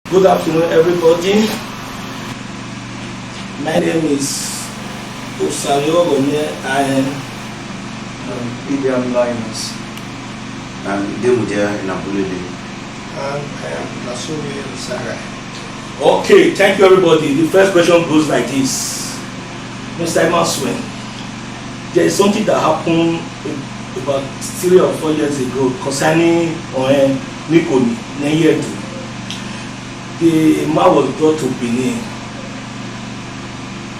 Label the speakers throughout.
Speaker 1: Good afternoon, everybody. My name is Ohen. I am
Speaker 2: William Linus.
Speaker 3: And Demudia in Abulede.
Speaker 2: And I am Nasuri Sarah.
Speaker 1: Okay, thank you, everybody. The first question goes like this. Mr. Imaswen, there is something that happened about 3 or 4 years ago concerning Ohen Neyedo. The man was brought to Benin.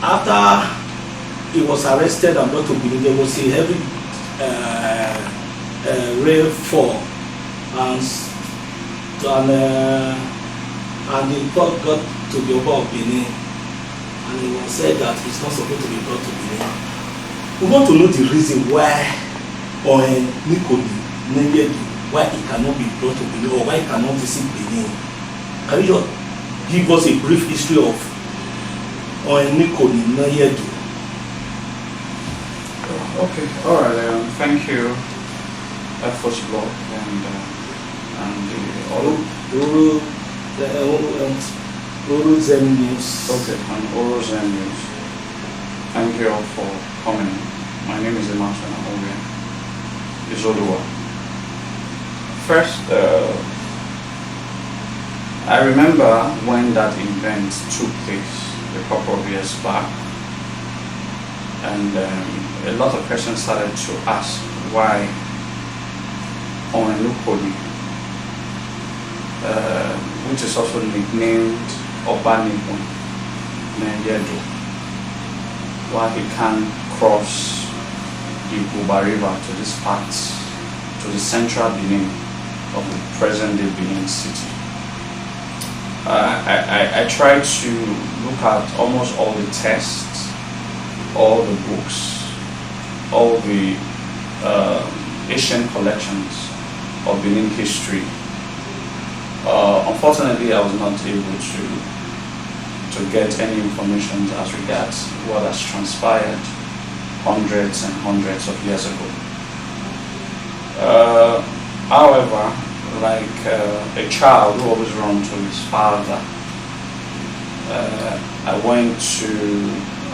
Speaker 1: After he was arrested and brought to Benin, there was a heavy rainfall, and the court got to the Oba of Benin, and it was said that it's not supposed to be brought to Benin. We want to know the reason why Ohen Neyedo, why he cannot be brought to Benin, or why he cannot visit Benin. Can you just give us a brief history of Ohen Neyedo?
Speaker 4: Okay, all right. Thank you, First Block, and
Speaker 1: Uru Zen News.
Speaker 4: Okay, and Uru Zen News. Thank you all for coming. My name is Omo N'Oba N'Edo. First, I remember when that event took place a couple of years back, and a lot of questions started to ask why Ohen which is also nicknamed N'Oba N'Edo, why he can't cross the Buba River to this part, to the central Benin of the present-day Benin city. I tried to look at almost all the texts, all the books, all the ancient collections of Benin history. Unfortunately, I was not able to get any information as regards what has transpired hundreds and hundreds of years ago. However, like a child who always runs to his father,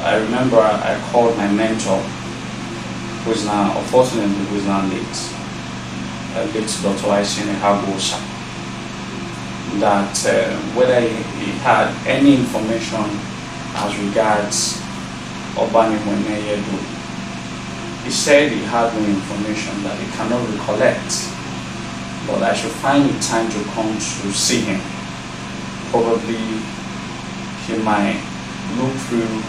Speaker 4: I remember I called my mentor, who is now, unfortunately, who is now late Dr. Aisine Hagosa, that whether he had any information as regards N'Oba N'Edo. He said he had no information, that he cannot recollect, but I should find the time to come to see him. Probably he might look through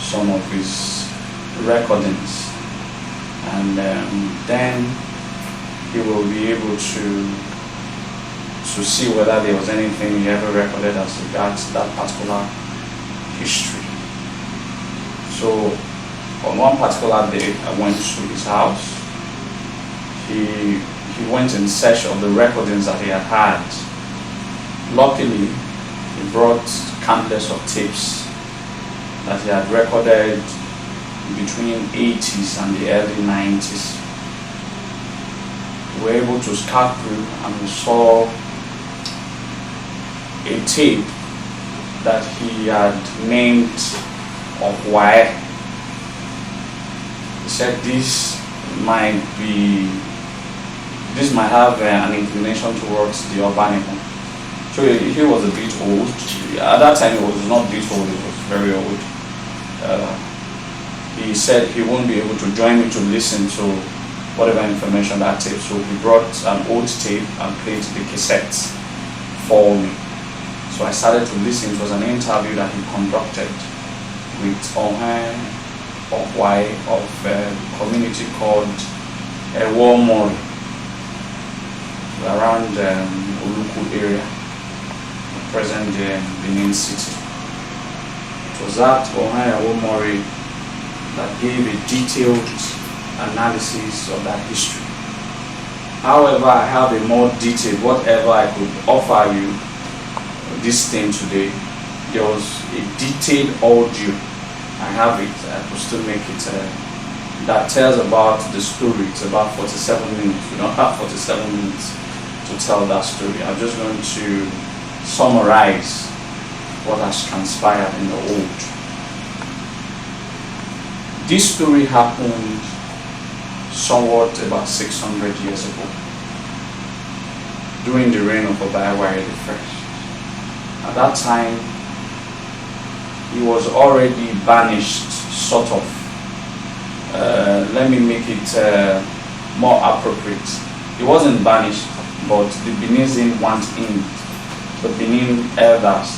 Speaker 4: some of his recordings, and then he will be able to see whether there was anything he ever recorded as regards that particular history. So on one particular day, I went to his house. He went in search of the recordings that he had. Luckily, he brought countless of tapes that he had recorded between 80s and the early 90s. We were able to scout through, and we saw a tape that he had named of why. He said this might have an inclination towards the N'Oba N'Edo. So he was a bit old. At that time, he was not a bit old, he was very old. He said he won't be able to join me to listen to whatever information that tape. So he brought an old tape and played the cassettes for me. So I started to listen. It was an interview that he conducted with Ohen of a community called Ewomori, around Uluku area, the present Benin city. It was that Ohen Ewomori that gave a detailed analysis of that history. However, I have a more detailed, whatever I could offer you this thing today. There was a detailed audio. I have it. I could still make it. That tells about the story. It's about 47 minutes. We don't have 47 minutes to tell that story. I'm just going to summarize what has transpired in the old. This story happened somewhat about 600 years ago, during the reign of Obayawa I. At that time, he was already banished, sort of. Let me make it more appropriate. He wasn't banished, but the Benin didn't want him. The Benin elders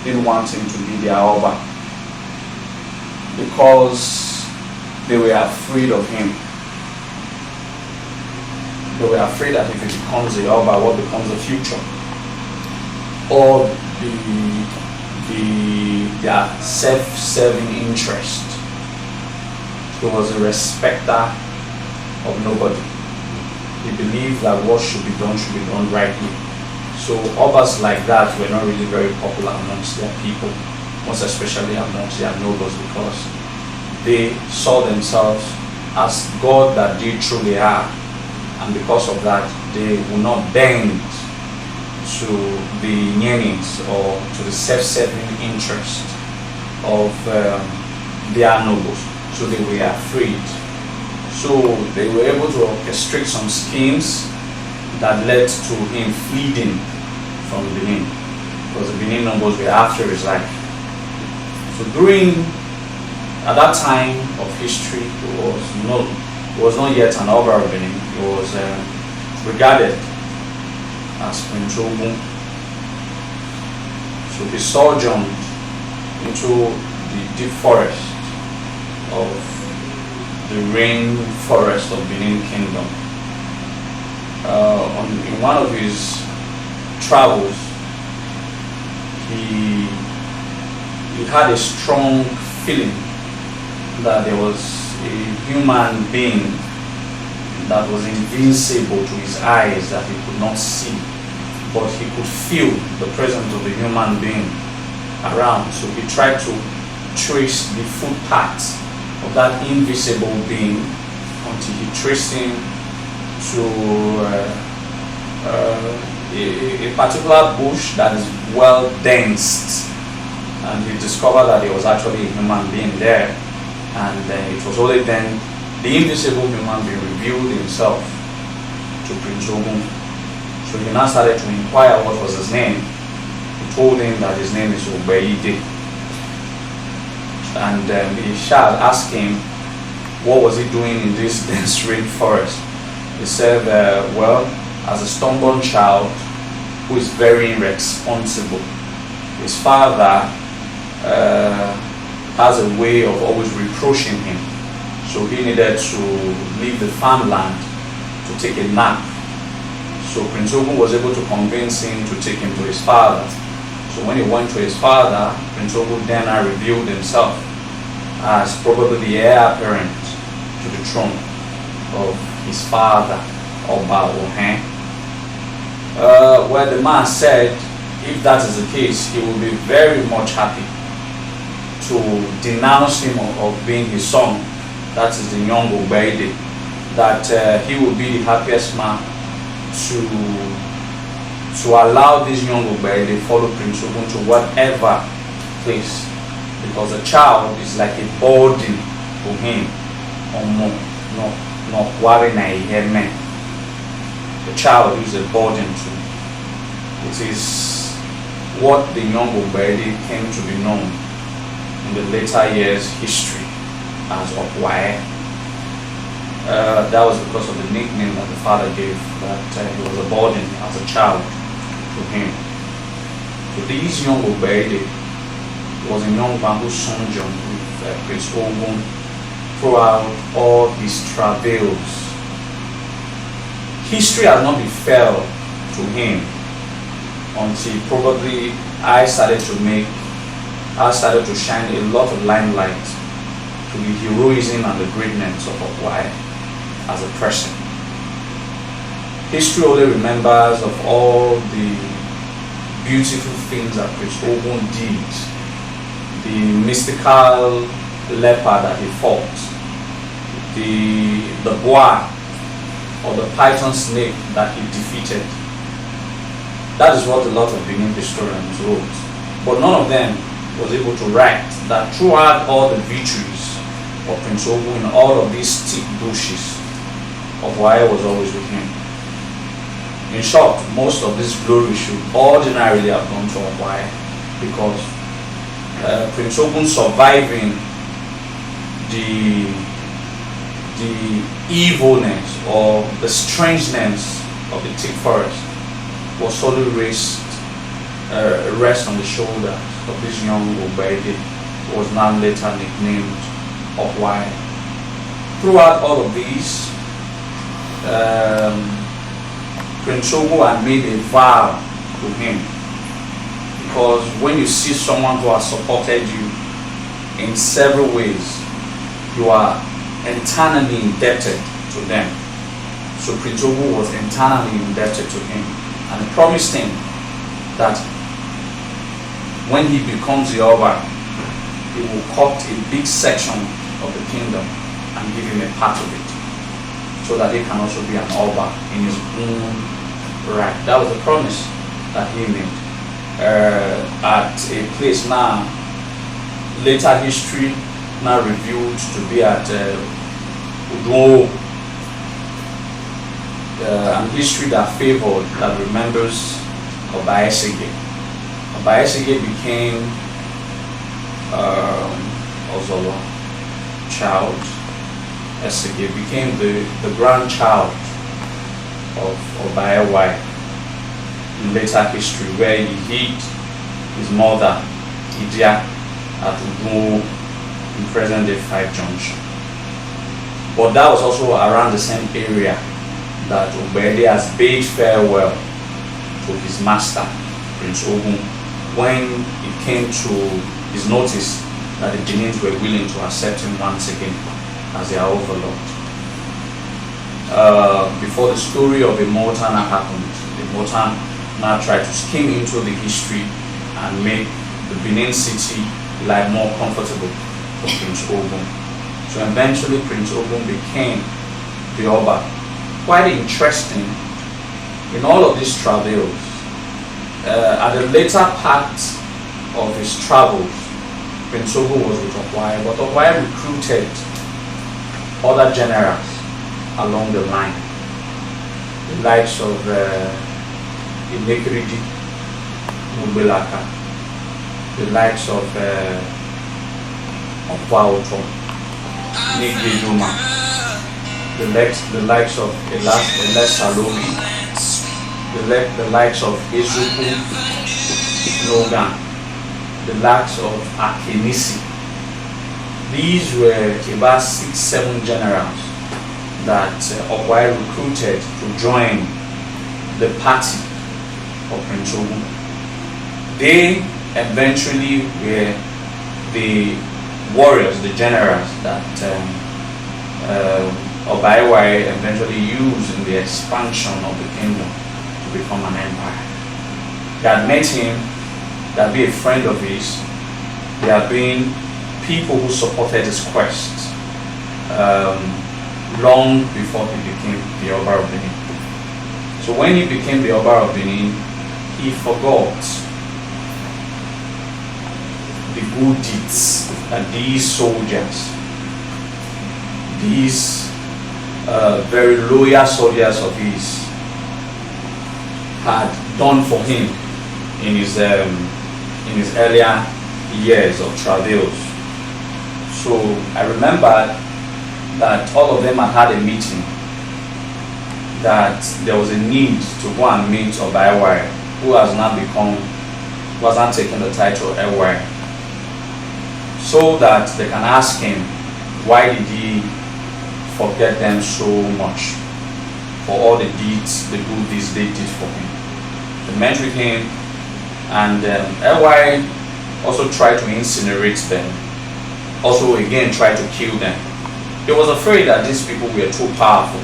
Speaker 4: didn't want him to be their Oba because they were afraid of him. They were afraid that if he becomes the Oba, what becomes the future? Or their self-serving interest. He was a respecter of nobody. He believed that what should be done rightly. So Obas like that were not really very popular amongst their people, most especially amongst their nobles, because they saw themselves as God that they truly are, and because of that they will not bend to the yearnings or to the self-serving interest of their nobles. So they were afraid. So they were able to orchestrate some schemes that led to him fleeing from Benin, because the Benin nobles were after his life. So at that time of history, he was not yet an Oba of Benin. He was regarded as Prince Ogun. So he sojourned into the deep forest of the rain forest of Benin Kingdom. In one of his travels, he had a strong feeling that there was a human being that was invincible to his eyes, that he could not see, but he could feel the presence of the human being around. So he tried to trace the footpaths of that invisible being until he traced him to a particular bush that is well densed, and he discovered that there was actually a human being there, and it was only then the invisible human being revealed himself to Prince Ogun. So he now started to inquire what was his name. He told him that his name is Obeide. And the child asked him what was he doing in this dense rainforest. He said, well, as a stubborn child who is very irresponsible, his father has a way of always reproaching him. So he needed to leave the farmland to take a nap. So Prince Ogun was able to convince him to take him to his father. So when he went to his father, Prince Ogun then revealed himself as probably the heir apparent to the throne of his father, Oba Ohen. Where the man said, if that is the case, he will be very much happy to denounce him of being his son, that is the young Obeide, that he will be the happiest man to allow this young Obeide follow Prince Ogun to whatever place, because a child is like a burden to him. The child is a burden to. It is what the young Obeide came to be known in the later years history as Okwae. That was because of the nickname that the father gave, that he was a burden as a child to him. So this young Obeide was a young man who sojourned with Prince Ogun throughout all his travails. History has not befell to him until probably I started to shine a lot of limelight to the heroism and the greatness of Okwai as a person. History only remembers of all the beautiful things that Prince Ogun did, the mystical leper that he fought, the boa or the python snake that he defeated, That is what a lot of Benin historians wrote. But none of them was able to write that throughout all the victories of Prince Ogun in all of these thick bushes, Okwai was always with him. In short, most of this glory should ordinarily have gone to Okwai, because Prince Ogun surviving the evilness or the strangeness of the thick forest was solely rest on the shoulders of this young Obedi, who was now later nicknamed Okwai. Throughout all of these, Prince Ogun had made a vow to him, because when you see someone who has supported you in several ways, you are internally indebted to them. So Prince Ogun was internally indebted to him, and he promised him that when he becomes the Oba, he will cut a big section of the kingdom and give him a part of it, so that he can also be an Oba in his own right. That was the promise that he made at a place now, later history now revealed to be at Udo, and history that favored, that remembers Oba Esege. Oba Esege became Ozolo child. Esege became the grandchild of Oba Ewai in later history, where he hid his mother, Idia, at Udo in present-day 5 Junction. But that was also around the same area that Obede has bade farewell to his master, Prince Ogun, when it came to his notice that the Benins were willing to accept him once again as their overlord. Before the story of Imotana happened, Imotana now tried to skim into the history and make the Benin city life more comfortable for Prince Ogun. So eventually Prince Ogun became the Oba. Quite interesting, in all of these travels, at the later part of his travels, Prince Ogun was with Okwai, but Okwai recruited other generals along the line, the likes of Inekridi Mubelaka, the likes of Okwaoto, Neyedo, the likes of Elas Salomi, the likes of Ezuku Logan, the likes of Akenisi. These were about 6-7 generals that Okwai recruited to join the party of Prince Ogun. They eventually were the warriors, the generals that Oba Ewai eventually used in the expansion of the kingdom to become an empire. They had met him, they had been a friend of his, they had been people who supported his quest long before he became the Oba of Benin. So when he became the Oba of Benin, he forgot the good deeds that these soldiers, these very loyal soldiers of his, had done for him in his earlier years of travels. So I remember that all of them had a meeting, that there was a need to go and meet Oba Ewai, who has now taken the title Ewai, so that they can ask him why did he forget them so much for all the deeds, the good deeds they did for him. They met with him, and Ewai also tried to incinerate them, also again tried to kill them. He was afraid that these people were too powerful,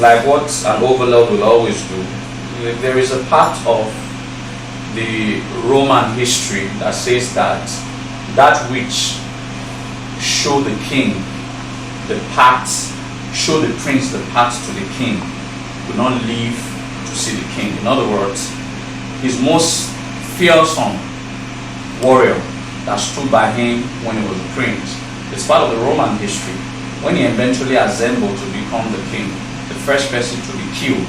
Speaker 4: like what an overlord will always do. There is a part of the Roman history that says that which show the king the path, show the prince the path to the king, will not live to see the king. In other words, his most fearsome warrior that stood by him when he was a prince. It's part of the Roman history. When he eventually assembled to become the king, the first person to be killed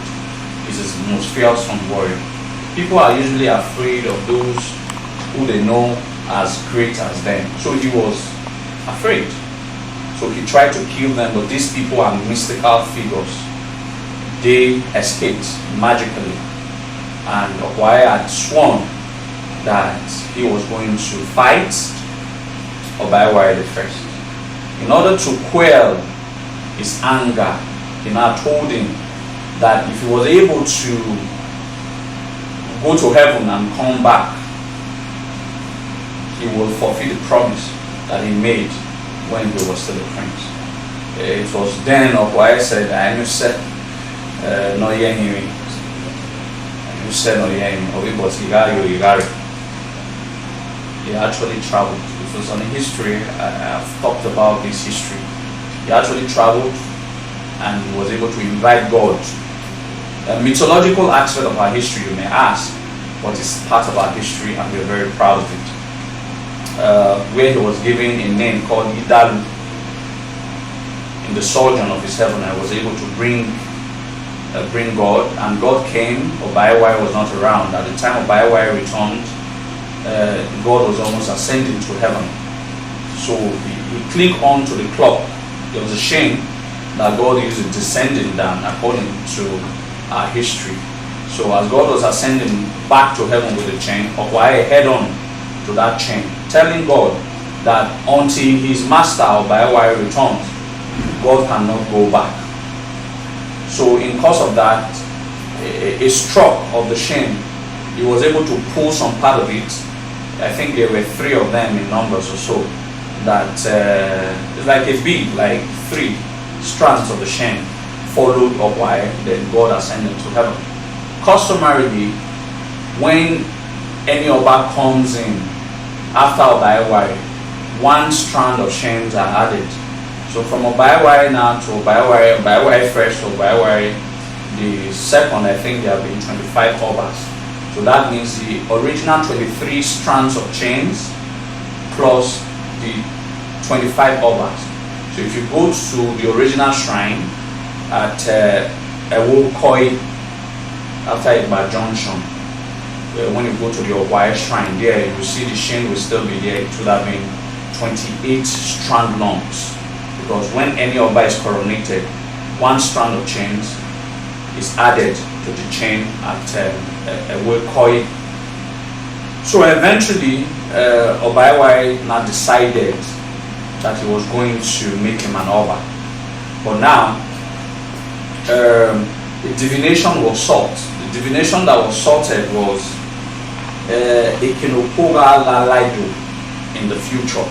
Speaker 4: is his most fearsome warrior. People are usually afraid of those who they know as great as them. So he was afraid. So he tried to kill them, but these people are mystical figures. They escaped magically. And Okwai had sworn that he was going to fight Obaiwai the first. In order to quell his anger, he now told him that if he was able to go to heaven and come back, he will fulfill the promise that he made when he was still a prince. It was then Okwai said, I knew said no yehimi. I knew said no yehimi. He actually traveled. It was on history. I've talked about this history. He actually traveled and was able to invite God. A mythological aspect of our history, you may ask, but it's part of our history and we're very proud of it. Where he was given a name called Idalu. In the sojourn of his heaven, I was able to bring God, and God came. Obaiwai was not around. At the time Obaiwai returned, God was almost ascending to heaven. So he clicked on to the clock. There was a chain that God used in descending down according to our history. So as God was ascending back to heaven with the chain, Okwai head on to that chain, telling God that until his master Obaiwai returns, God cannot go back. So in course of that, a stroke of the chain, he was able to pull some part of it. I think there were 3 of them in numbers or so. That it's like a bead, like 3 strands of the chain followed Okwai, then God ascended to heaven. Customarily, when any Oba comes in after Obaiwai, 1 strand of chains are added. So from Obaiwai now to Obaiwai first to Obaiwai the second, I think there have been 25 Obas. So that means the original 23 strands of chains plus the 25 Obas. So if you go to the original shrine at Ewo Koi after Igba Junction, when you go to the Okwai shrine there, you see the chain will still be there. It would have been 28 strand longs. Because when any Oba is coronated, 1 strand of chains is added to the chain at Ewo Koi. So eventually, Obaiwai now decided that he was going to make him an Oba. But now, the divination was sought. The divination that was sorted was Ekinopoga Lalaido in the future.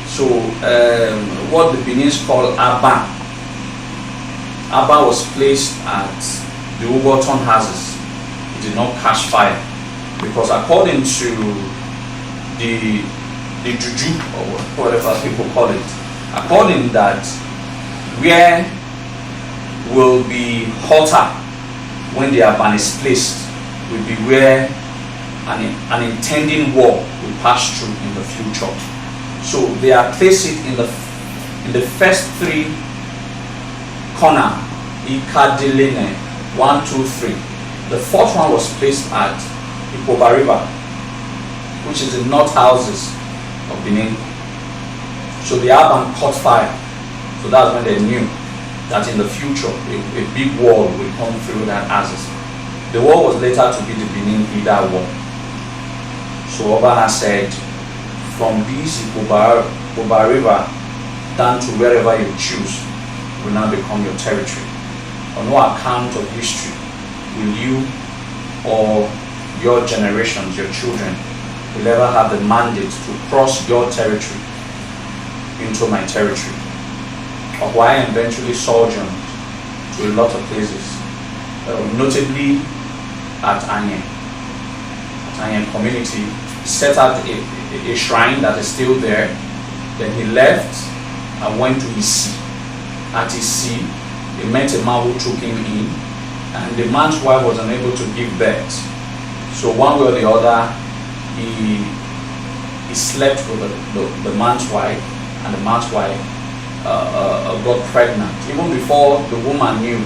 Speaker 4: So what the Beninese call Abba. Abba was placed at the Ugoton houses. It did not catch fire because according to the juju or whatever people call it, according that where will be hotter when the Abba is placed will be where an intending war will pass through in the future. So they are placed it in the first 3 corner, Ikadiline 1, 2, 3. The 4th one was placed at Ipoba River, which is the north houses of Benin. So the Aban caught fire. So that's when they knew that in the future a big war will come through that houses. The war was later to be the Benin Ida War. So Obana said, from this Ipoba River down to wherever you choose will now become your territory. On no account of history will you or your generations, your children, will ever have the mandate to cross your territory into my territory. Okwai eventually sojourned to a lot of places, notably at Anyen. Anyen community set out a shrine that is still there. Then he left and went to Isi. At Isi, he met a man who took him in and the man's wife was unable to give birth. So one way or the other, he slept with the man's wife, and the man's wife got pregnant. Even before the woman knew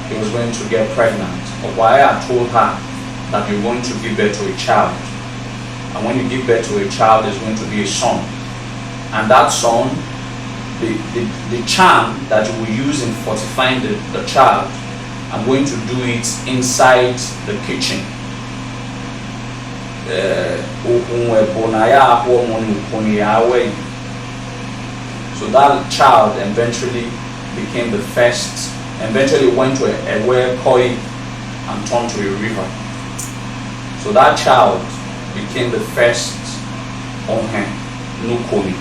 Speaker 4: he was going to get pregnant, Okwaya had told her that you're going to give birth to a child. And when you give birth to a child, there's going to be a son. And that son, the charm that you will use in fortifying the child, I'm going to do it inside the kitchen. So that child eventually became the first, eventually went to a well koi and turned to a river. So that child became the first Ohen N'Oba N'Edo,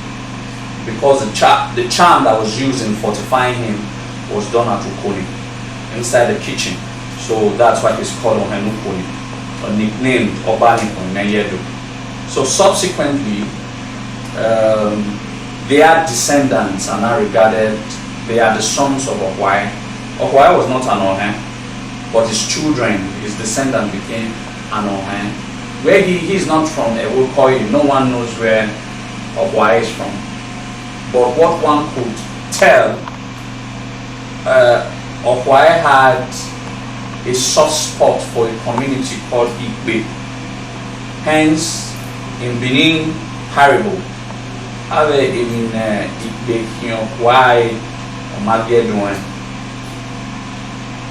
Speaker 4: because the charm that was used in fortifying him was done at Ukoni, inside the kitchen. So that's why he's called Ohen N'Oba N'Edo, or nicknamed Oba Neyedo. So subsequently, their descendants are now regarded, they are the sons of Okwaya. Okwaya was not an Ohen, but his children, his descendants became an Ohen. Where he is not from Ewokoi, no one knows where Okwaya is from. But what one could tell, Okwaya had a soft spot for a community called Igbe. Hence, in Benin, Haribo, in Igbe, Okwaya, Omagedoen.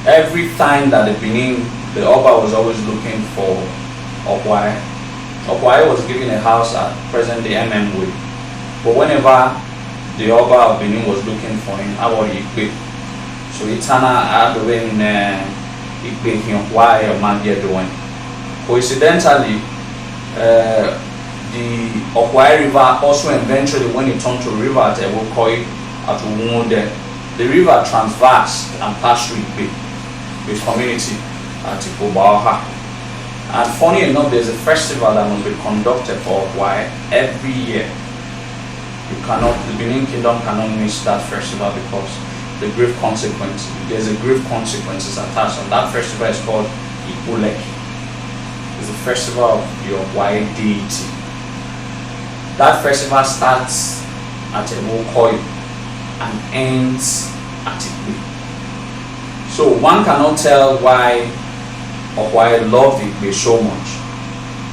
Speaker 4: Every time that the Benin, the Oba was always looking for Okwaya. Okwaya was given a house at present day Way. But whenever the Oba of Benin was looking for him, I was Igbe. So Itana had the way in Igbe Okwaya Omagedoen. Coincidentally, the Okwaya River also eventually, when it turned to a river at Ewokoi, at Umunde, the river transversed and passed through Igbe, the community at Ikobaoha. And funny enough, there's a festival that must be conducted for Okwaya every year. The Benin Kingdom cannot miss that festival because there's a grave consequences attached. And that festival is called Ipoleki. It's the festival of the Okwaya deity. That festival starts at Ewokoi and ends at Igbe. So one cannot tell why Okwaya loved Igbe so much,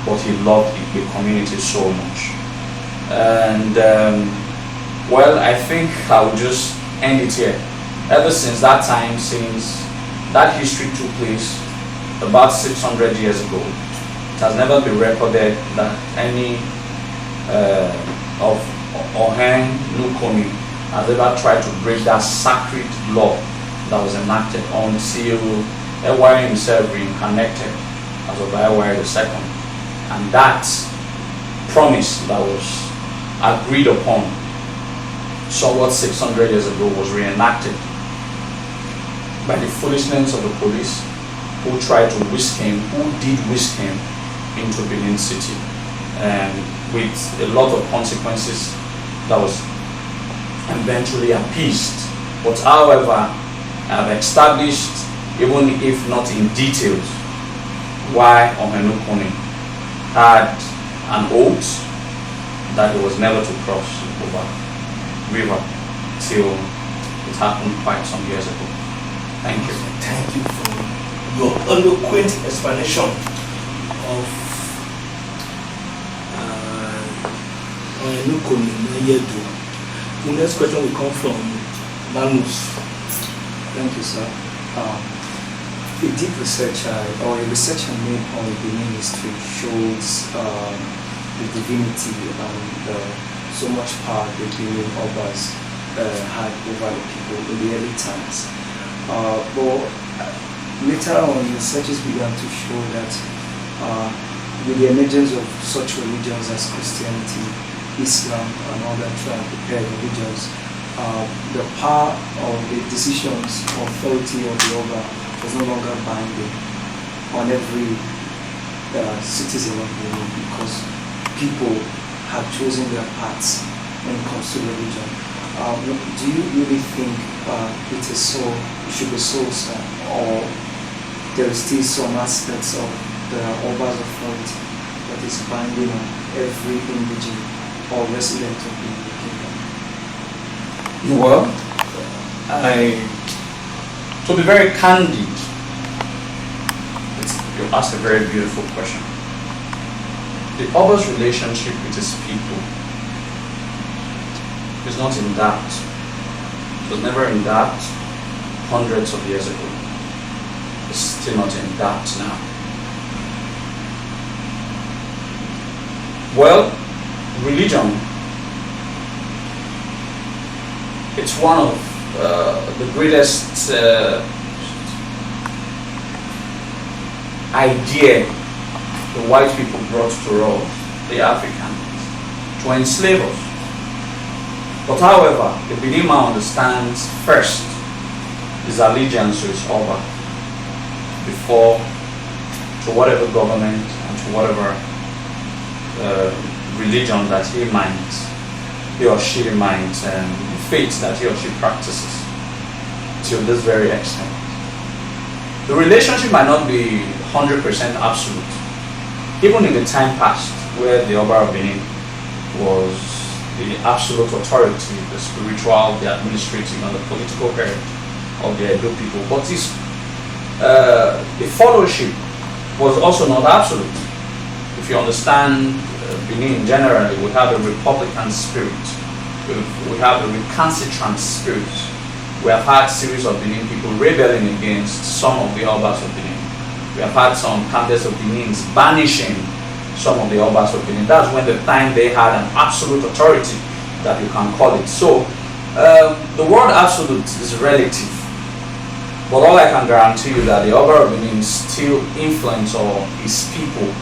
Speaker 4: but he loved Igbe community so much. And well, I think I will just end it here. Ever since that time, since that history took place about 600 years ago, it has never been recorded that any of Ohen N'Oba N'Edo has ever tried to break that sacred law that was enacted until Ewari himself reincarnated as Ewari II. And that promise that was agreed upon somewhat 600 years ago was reenacted by the foolishness of the police who did whisk him into Benin City, and with a lot of consequences that was eventually appeased. But however, I have established, even if not in details, why Ohen N'Oba N'Edo had an oath that he was never to cross over river till it happened quite some years ago. Thank you.
Speaker 1: Thank you for your eloquent explanation of Ohen N'Oba N'Edo. The next question will come from Manus.
Speaker 2: Thank you, sir. A deep research or a research I made on Benin history shows the divinity and so much power the Benin Obas had over the people in the early times. But later on, researchers began to show that with the emergence of such religions as Christianity, Islam, and other religions, the power of the decisions, authority of the Oba was no longer binding on every citizen of Benin, because people had chosen their paths when it comes to religion. Do you really think it should be so, sir? Or there is still some aspects of the Oba's authority that is binding on every individual or resident of the kingdom?
Speaker 4: Well, to be very candid, you asked a very beautiful question. The Oba's relationship with his people is not in doubt. It was never in doubt hundreds of years ago. It's still not in doubt now. Well, religion, it's one of the greatest idea the white people brought to us, the Africans, to enslave us. But however, the Benin man understands first his allegiance to his Oba before to whatever government and to whatever religion that he or she might faith that he or she practices to this very extent. The relationship might not be 100% absolute. Even in the time past where the Oba of Benin was the absolute authority, the spiritual, the administrative, and the political head of the Edo people. But the followership was also not absolute. If you understand Benin generally, we have a republican spirit, we have a recalcitrant spirit. We have had series of Benin people rebelling against some of the Obas of Benin. We have had some Countess of Benins banishing some of the Obas of Benin. That's when the time they had an absolute authority, that you can call it. So the word absolute is relative, but all I can guarantee you that the Oba of Benin still influence or his people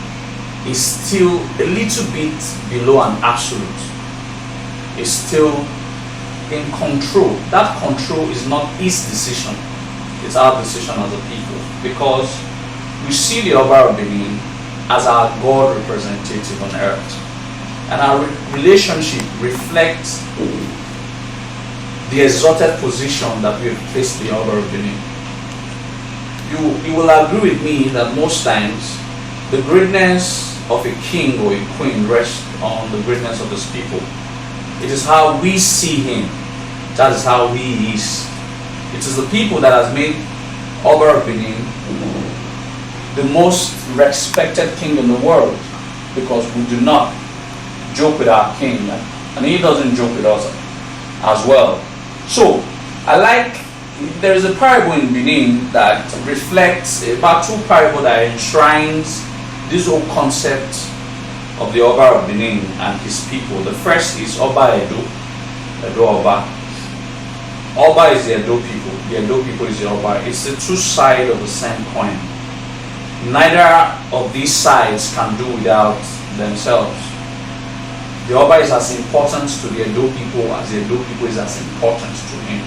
Speaker 4: is still a little bit below an absolute. Is still in control. That control is not his decision, it's our decision as a people, because we see the Oba of Benin as our God representative on earth, and our relationship reflects the exalted position that we have placed the Oba of Benin. You will agree with me that most times the greatness of a king or a queen rests on the greatness of his people. It is how we see him. That is how he is. It is the people that has made Oba of Benin the most respected king in the world, because we do not joke with our king, and he doesn't joke with us as well. So, there is a parable in Benin that reflects about two parables that enshrines this whole concept of the Oba of Benin and his people. The first is Oba Edo Oba. Oba is the Edo people. The Edo people is the Oba. It's the two sides of the same coin. Neither of these sides can do without themselves. The Oba is as important to the Edo people as the Edo people is as important to him.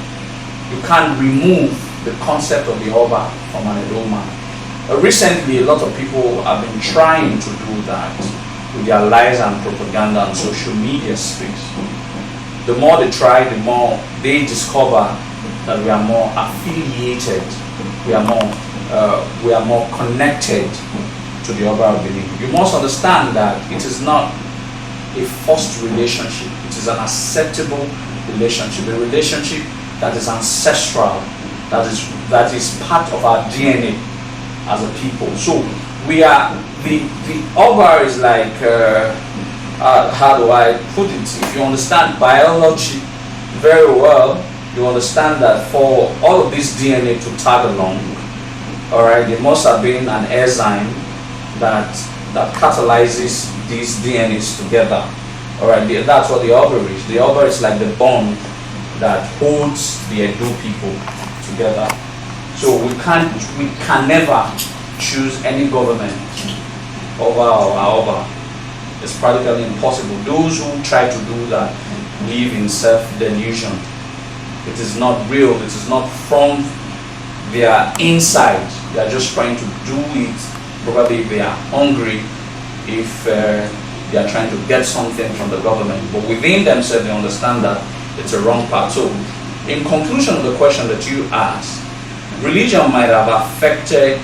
Speaker 4: You can't remove the concept of the Oba from an Edo man. Recently, a lot of people have been trying to do that with their lies and propaganda on social media space. The more they try, the more they discover that we are more affiliated, we are more connected to the Oba of Benin. You must understand that it is not a forced relationship. It is an acceptable relationship, a relationship that is ancestral, that is part of our DNA as a people. So we are the Oba is like how do I put it? If you understand biology very well, you understand that for all of this DNA to tag along, all right, there must have been an enzyme that catalyzes these DNAs together. All right, that's what the Oba is. The Oba is like the bond that holds the Edo people together. So we can never choose any government over our Oba. It's practically impossible. Those who try to do that live in self-delusion. It is not real. It is not from their inside. They are just trying to do it. Probably if they are hungry, if they are trying to get something from the government. But within themselves, they understand that it's a wrong path. So, in conclusion of the question that you asked, religion might have affected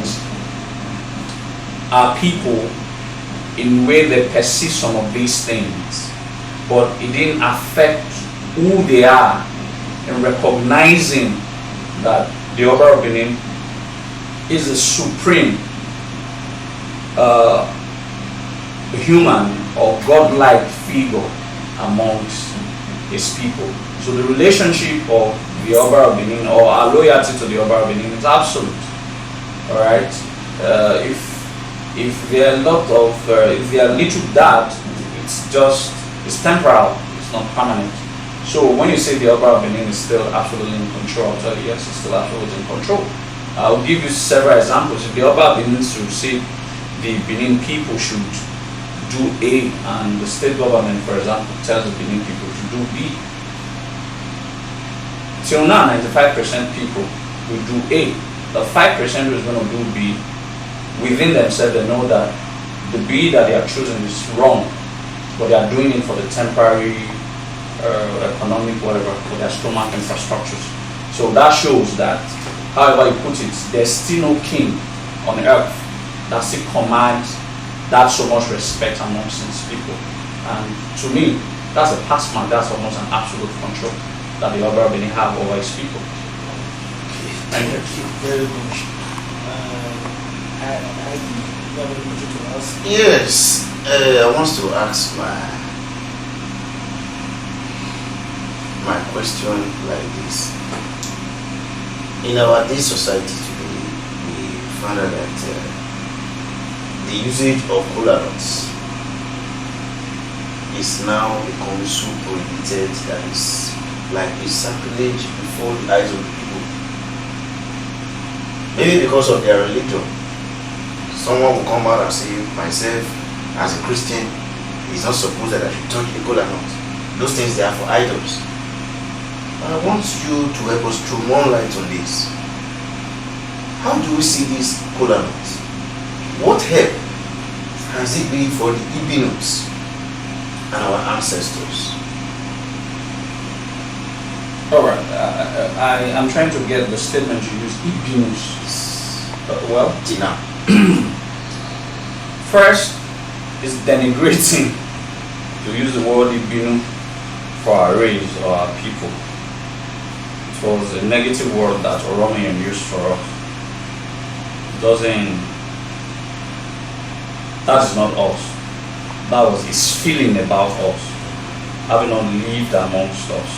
Speaker 4: our people in way they perceive some of these things, but it didn't affect who they are in recognizing that the Oba of Benin is the supreme human or godlike figure amongst his people. So the relationship of the Oba of Benin, or our loyalty to the Oba of Benin, is absolute. All right. If there are a lot of if there are little that, it's temporal. It's not permanent. So when you say the Oba of Benin is still absolutely in control, I'll tell you yes, it's still absolutely in control. I'll give you several examples. If the Oba of Benin should say the Benin people should do A, and the state government, for example, tells the Benin people to do B. Till now, 95% people will do A. The 5% who is going to do B, within themselves, they know that the B that they are choosing is wrong, but they are doing it for the temporary economic whatever, for their stomach infrastructures. So that shows that, however you put it, there's still no king on earth that still commands that so much respect amongst his people. And to me, that's a pass mark, that's almost an absolute control that the Oba of Benin have over his people.
Speaker 1: Thank you very much. I have a question to ask.
Speaker 3: Yes, I want to ask my question like this. In our day society today, we found out that the usage of cola nuts is now becoming so prohibited that it's like a sacrilege before the eyes of the people. Maybe because of their religion. Someone will come out and say, myself as a Christian, it's not supposed that I should touch the cola nut. Those things, they are for idols. I want you to help us throw more light on this. How do we see these cola nuts? What help has it been for the Ibinos and our ancestors?
Speaker 4: Alright, I'm trying to get the statement you use, Ibinos. Well,
Speaker 3: Tina.
Speaker 4: First, it's denigrating to use the word Ibinu for our race or our people. It was a negative word that Oromian used for us. That is not us. That was his feeling about us, having not lived amongst us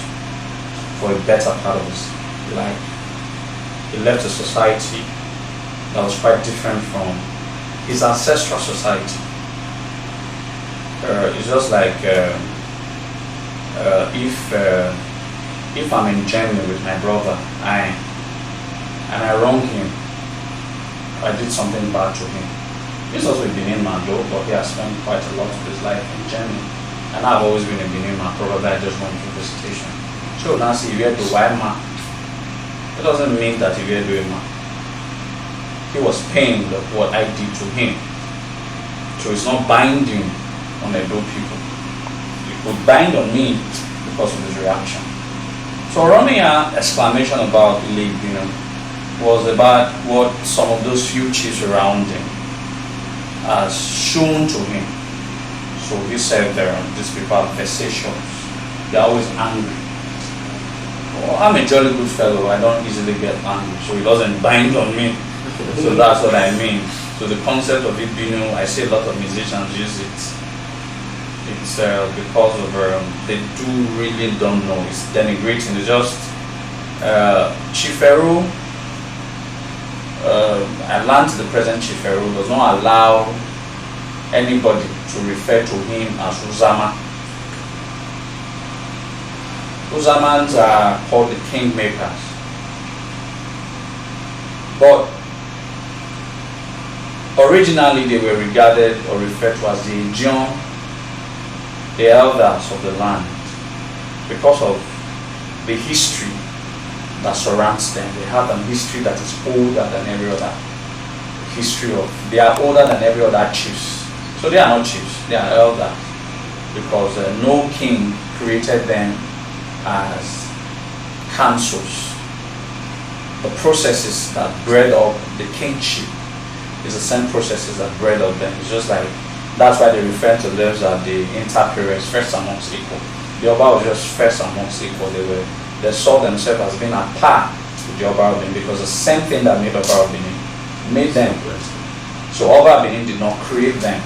Speaker 4: for a better part of his life. He left a society that was quite different from his ancestral society. It's just like if I'm in Germany with my brother and I wrong him, I did something bad to him. He's also a Benin man though, but he has spent quite a lot of his life in Germany. And I've always been a Benin man, probably I just went for visitation. So now see, if you're the white man, it doesn't mean that if you're the man. He was pained of what I did to him. So it's not binding on the Edo people. It would bind on me because of his reaction. So Oromia exclamation about Ile Ibino was about what some of those few chiefs around him has shown to him. So he said these people are vexatious. They're always angry. Well, I'm a jolly good fellow. I don't easily get angry. So it doesn't bind on me. So that's what I mean. So the concept of Ibino, I see a lot of musicians use it. It's because of they really don't know. It's denigrating. It's just Chiferu. I learned the present Chiferu does not allow anybody to refer to him as Uzama. Uzamans are called the kingmakers. But originally they were regarded or referred to as the Ejion, the elders of the land, because of the history that surrounds them. They have a history that is older than every other history of. They are older than every other chiefs. So they are not chiefs, they are elders, because no king created them as councils. The processes that bred up the kingship, It's the same processes that bred of them. It's just like, that's why they refer to those as the inter-parents, first amongst equal. The Oba was just first amongst equal. They saw themselves as being at par with the Oba of Benin, because the same thing that made Oba of Benin made them. So Oba of Benin did not create them,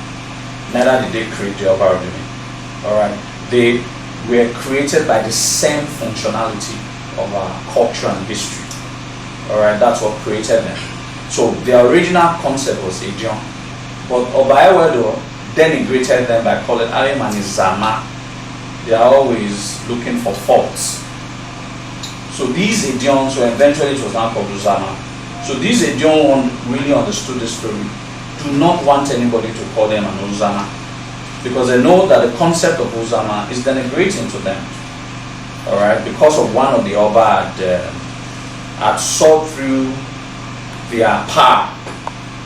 Speaker 4: neither did they create the Oba of Benin. Alright, they were created by the same functionality of our culture and history. Alright, that's what created them. So the original concept was Idiom, but Oba Ewedo denigrated them by calling Arimani Zama. They are always looking for faults. So these Idioms, so eventually it was now called Uzama. So these Idioms really understood the story, do not want anybody to call them an Uzama, because they know that the concept of Uzama is denigrating to them. Alright, because of one of the Oba had sought through their power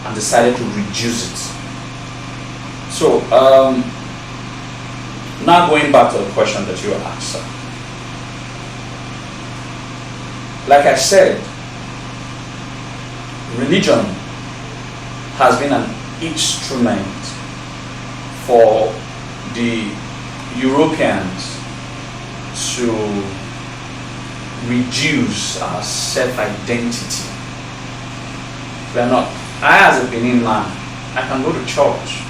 Speaker 4: and decided to reduce it. So, now going back to the question that you asked. Like I said, religion has been an instrument for the Europeans to reduce our self-identity. We are not. I, as a Benin man, I can go to church.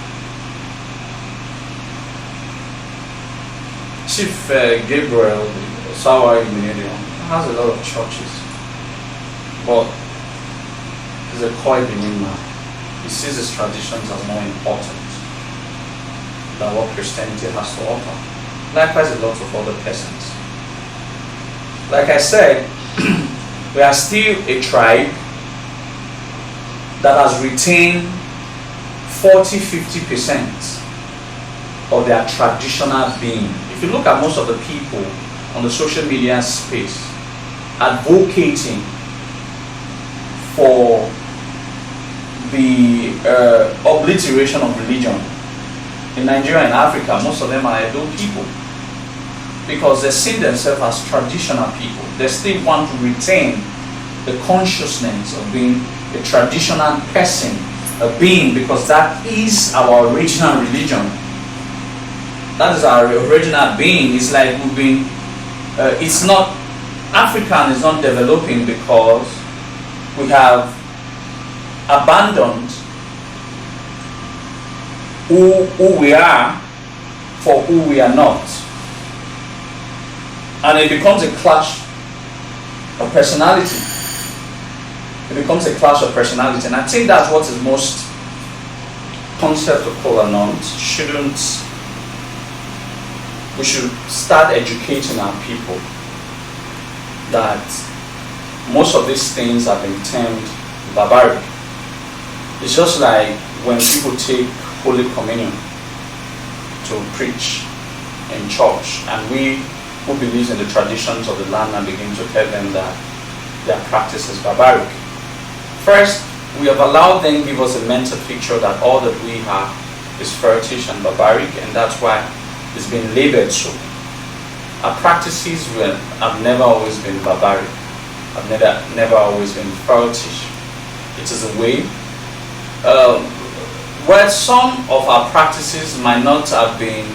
Speaker 4: Chief Gabriel Sawa Neyedo has a lot of churches, but he's a coy Benin man. He sees his traditions as more important than what Christianity has to offer. Likewise, a lot of other persons. Like I said, we are still a tribe that has retained 40-50% of their traditional being. If you look at most of the people on the social media space advocating for the obliteration of religion in Nigeria and Africa, most of them are Edo people, because they see themselves as traditional people. They still want to retain the consciousness of being a traditional person, a being, because that is our original religion. That is our original being. It's like we've been, it's not, African is not developing because we have abandoned who we are for who we are not. And it becomes a clash of personality. It becomes a clash of personality. And I think that's what is most concept of colonant we should start educating our people that most of these things have been termed barbaric. It's just like when people take Holy Communion to preach in church, and we who believes in the traditions of the land and begin to tell them that their practice is barbaric. First, we have allowed them give us a mental picture that all that we have is fetish and barbaric, and that's why it's been labeled so. Our practices have never always been barbaric. Have never always been fetish. It is a way. Where some of our practices might not have been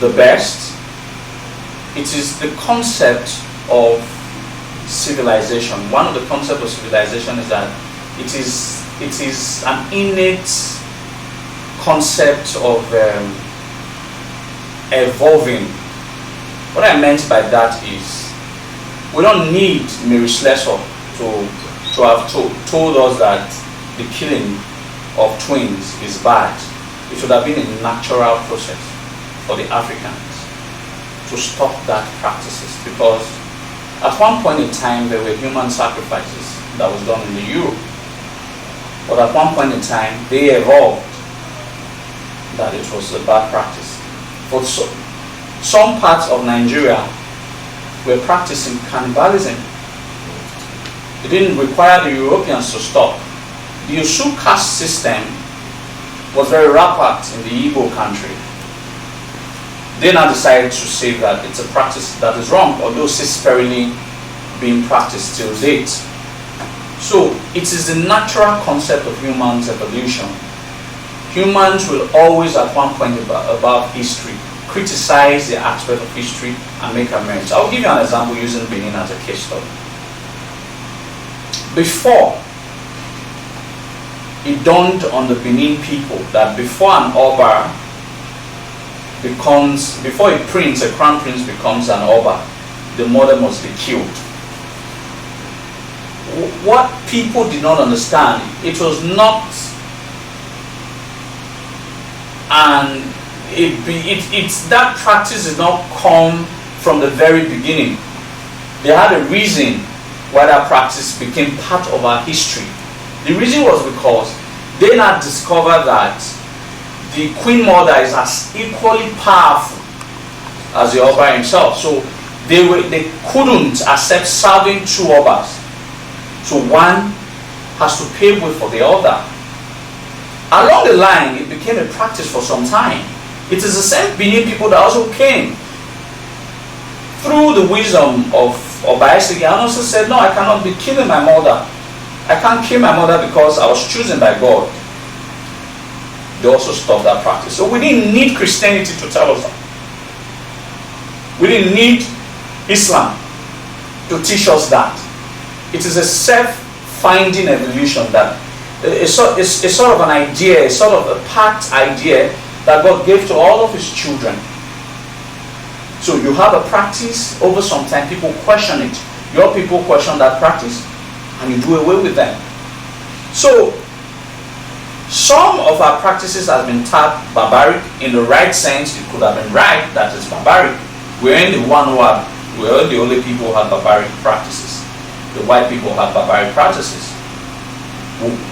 Speaker 4: the best, it is the concept of civilization. One of the concepts of civilization is that it is an innate concept of evolving. What I meant by that is we don't need Mary Slessor to have told us that the killing of twins is bad. It should have been a natural process for the Africans to stop that practices, because at one point in time there were human sacrifices that was done in the Europe, but at one point in time they evolved that it was a bad practice. But some parts of Nigeria were practicing cannibalism. It didn't require the Europeans to stop. The Osu caste system was very rampant in the Igbo country. They now decided to say that it's a practice that is wrong, although it's sparingly being practiced till date. So it is the natural concept of humans' evolution. Humans will always at one point about history criticize the aspect of history and make amends. I'll give you an example using Benin as a case study. Before, it dawned on the Benin people that before an Oba before a prince, a crown prince becomes an Oba, the mother must be killed. What people did not understand, it was not that practice did not come from the very beginning. They had a reason why that practice became part of our history. The reason was because they now discovered that the Queen Mother is as equally powerful as the Oba himself. So they couldn't accept serving two Obas. So one has to pave way for the other. Along the line, it became a practice for some time. It is the same Benin people that also came through the wisdom of Oba Esegi, and also said, no, I cannot be killing my mother. I can't kill my mother because I was chosen by God. They also stopped that practice. So we didn't need Christianity to tell us that. We didn't need Islam to teach us that. It is a self-finding evolution that it's sort of an idea, a sort of a packed idea that God gave to all of His children. So you have a practice, over some time people question it. Your people question that practice and you do away with them. So some of our practices have been tagged barbaric. In the right sense, it could have been right that it's barbaric. We're the only people who have barbaric practices. The white people have barbaric practices.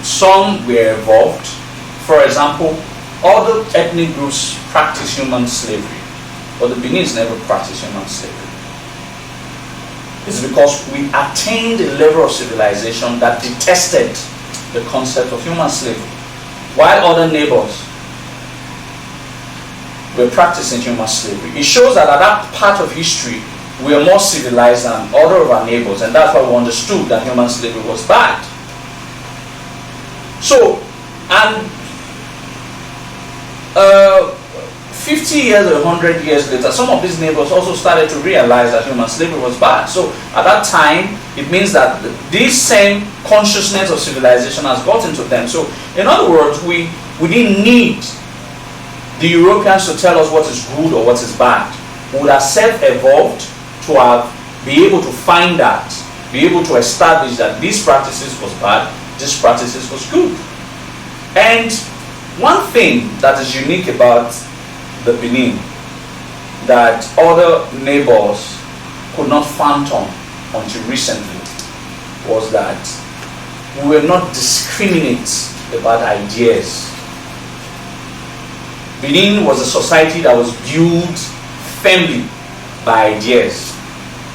Speaker 4: Some were evolved. For example, other ethnic groups practice human slavery, but the Benin's never practiced human slavery. It's because we attained a level of civilization that detested the concept of human slavery, while other neighbors were practicing human slavery. It shows that at that part of history, we are more civilized than other of our neighbors, and that's why we understood that human slavery was bad. So, and 50 years or 100 years later, some of these neighbors also started to realize that human slavery was bad. So, at that time, it means that this same consciousness of civilization has got into them. So, in other words, we didn't need the Europeans to tell us what is good or what is bad. We would have self-evolved to be able to find that, be able to establish that these practices was bad, these practices was good. And one thing that is unique about the Benin that other neighbors could not fathom until recently was that we were not discriminate about ideas. Benin was a society that was built firmly by ideas.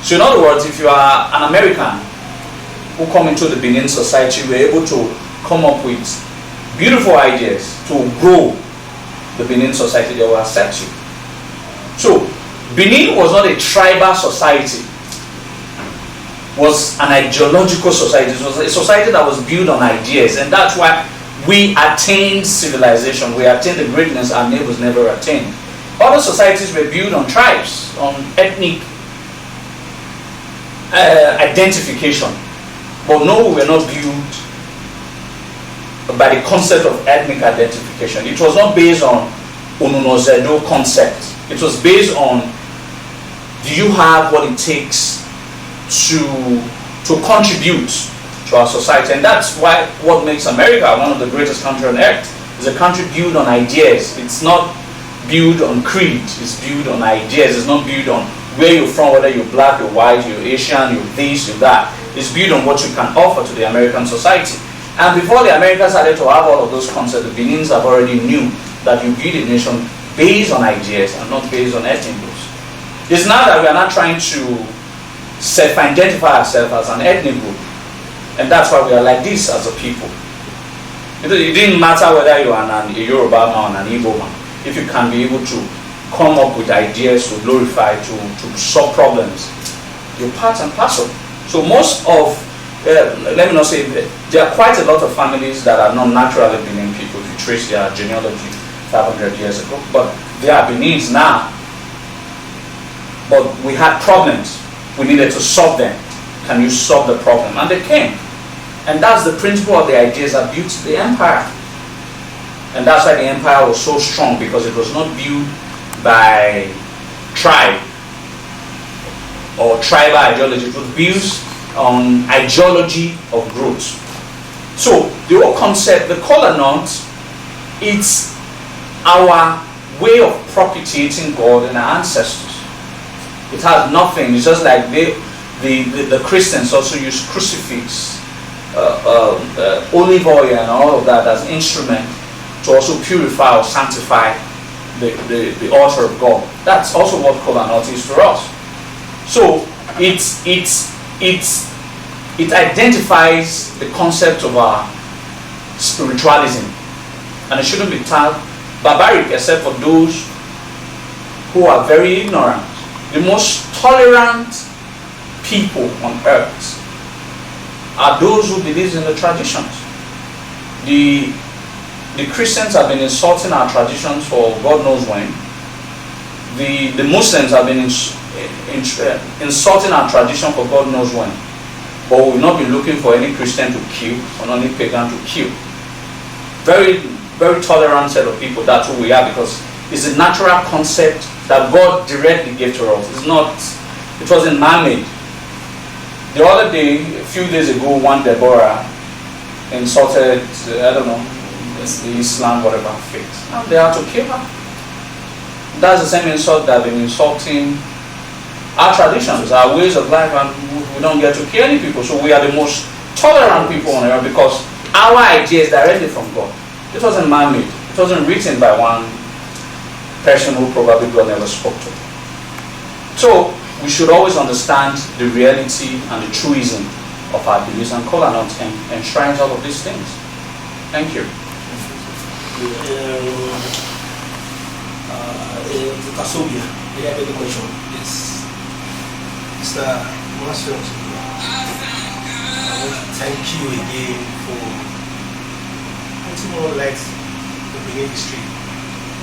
Speaker 4: So in other words, if you are an American who come into the Benin society, you were able to come up with beautiful ideas to grow the Benin society, they will accept you. So Benin was not a tribal society, it was an ideological society. It was a society that was built on ideas, and that's why we attained civilization, we attained the greatness our neighbors never attained. Other societies were built on tribes, on ethnic identification. But no, we were not built by the concept of ethnic identification. It was not based on Omo N'Oba N'Edo concept. It was based on, do you have what it takes to contribute to our society? And that's why what makes America one of the greatest countries on earth. It's a country built on ideas. It's not built on creed. It's built on ideas. It's not built on where you're from, whether you're black, you're white, you're Asian, you're this, you're that. It's built on what you can offer to the American society. And before the Americans started to have all of those concepts, the Benins have already knew that you build a nation based on ideas and not based on ethnic groups. It's now that we are not trying to self-identify ourselves as an ethnic group. And that's why we are like this as a people. It didn't matter whether you are a Yoruba man or an Igbo man. If you can be able to come up with ideas to glorify, to solve problems, you're part and parcel. So most of let me not say, there are quite a lot of families that are not naturally Benin people if you trace their genealogy 500 years ago, but they are Benin's now. But we had problems. We needed to solve them. Can you solve the problem? And they came. And that's the principle of the ideas that built the empire. And that's why the empire was so strong, because it was not built by tribe or tribal ideology. It was built on ideology of growth. So the whole concept, the kola nut, it's our way of propitiating God and our ancestors. It has nothing. It's just like the Christians also use crucifix, olive oil, and all of that as instrument to also purify or sanctify the altar of God. That's also what kola nut is for us. So it identifies the concept of our spiritualism, and it shouldn't be tagged barbaric except for those who are very ignorant. The most tolerant people on earth are those who believe in the traditions. The Christians have been insulting our traditions for God knows when. The Muslims have been insulting our tradition for God knows when. But we've not been looking for any Christian to kill or any pagan to kill. Very, very tolerant set of people. That's who we are, because it's a natural concept that God directly gave to us. It wasn't man-made. The other day, a few days ago, one Deborah insulted, I don't know, the Islam, whatever faith. And they had to kill her. That's the same insult that they've been insulting our traditions, our ways of life, and we don't get to kill any people. So we are the most tolerant people on earth because our idea is directly from God. It wasn't man-made. It wasn't written by one person who probably God never spoke to. So we should always understand the reality and the truism of our beliefs, and kola nut enshrines all of these things. Thank you.
Speaker 1: Kasobia, do you have any question?
Speaker 5: Yes. Mr. Izoduwa, I want to thank you again for putting more light on Benin history.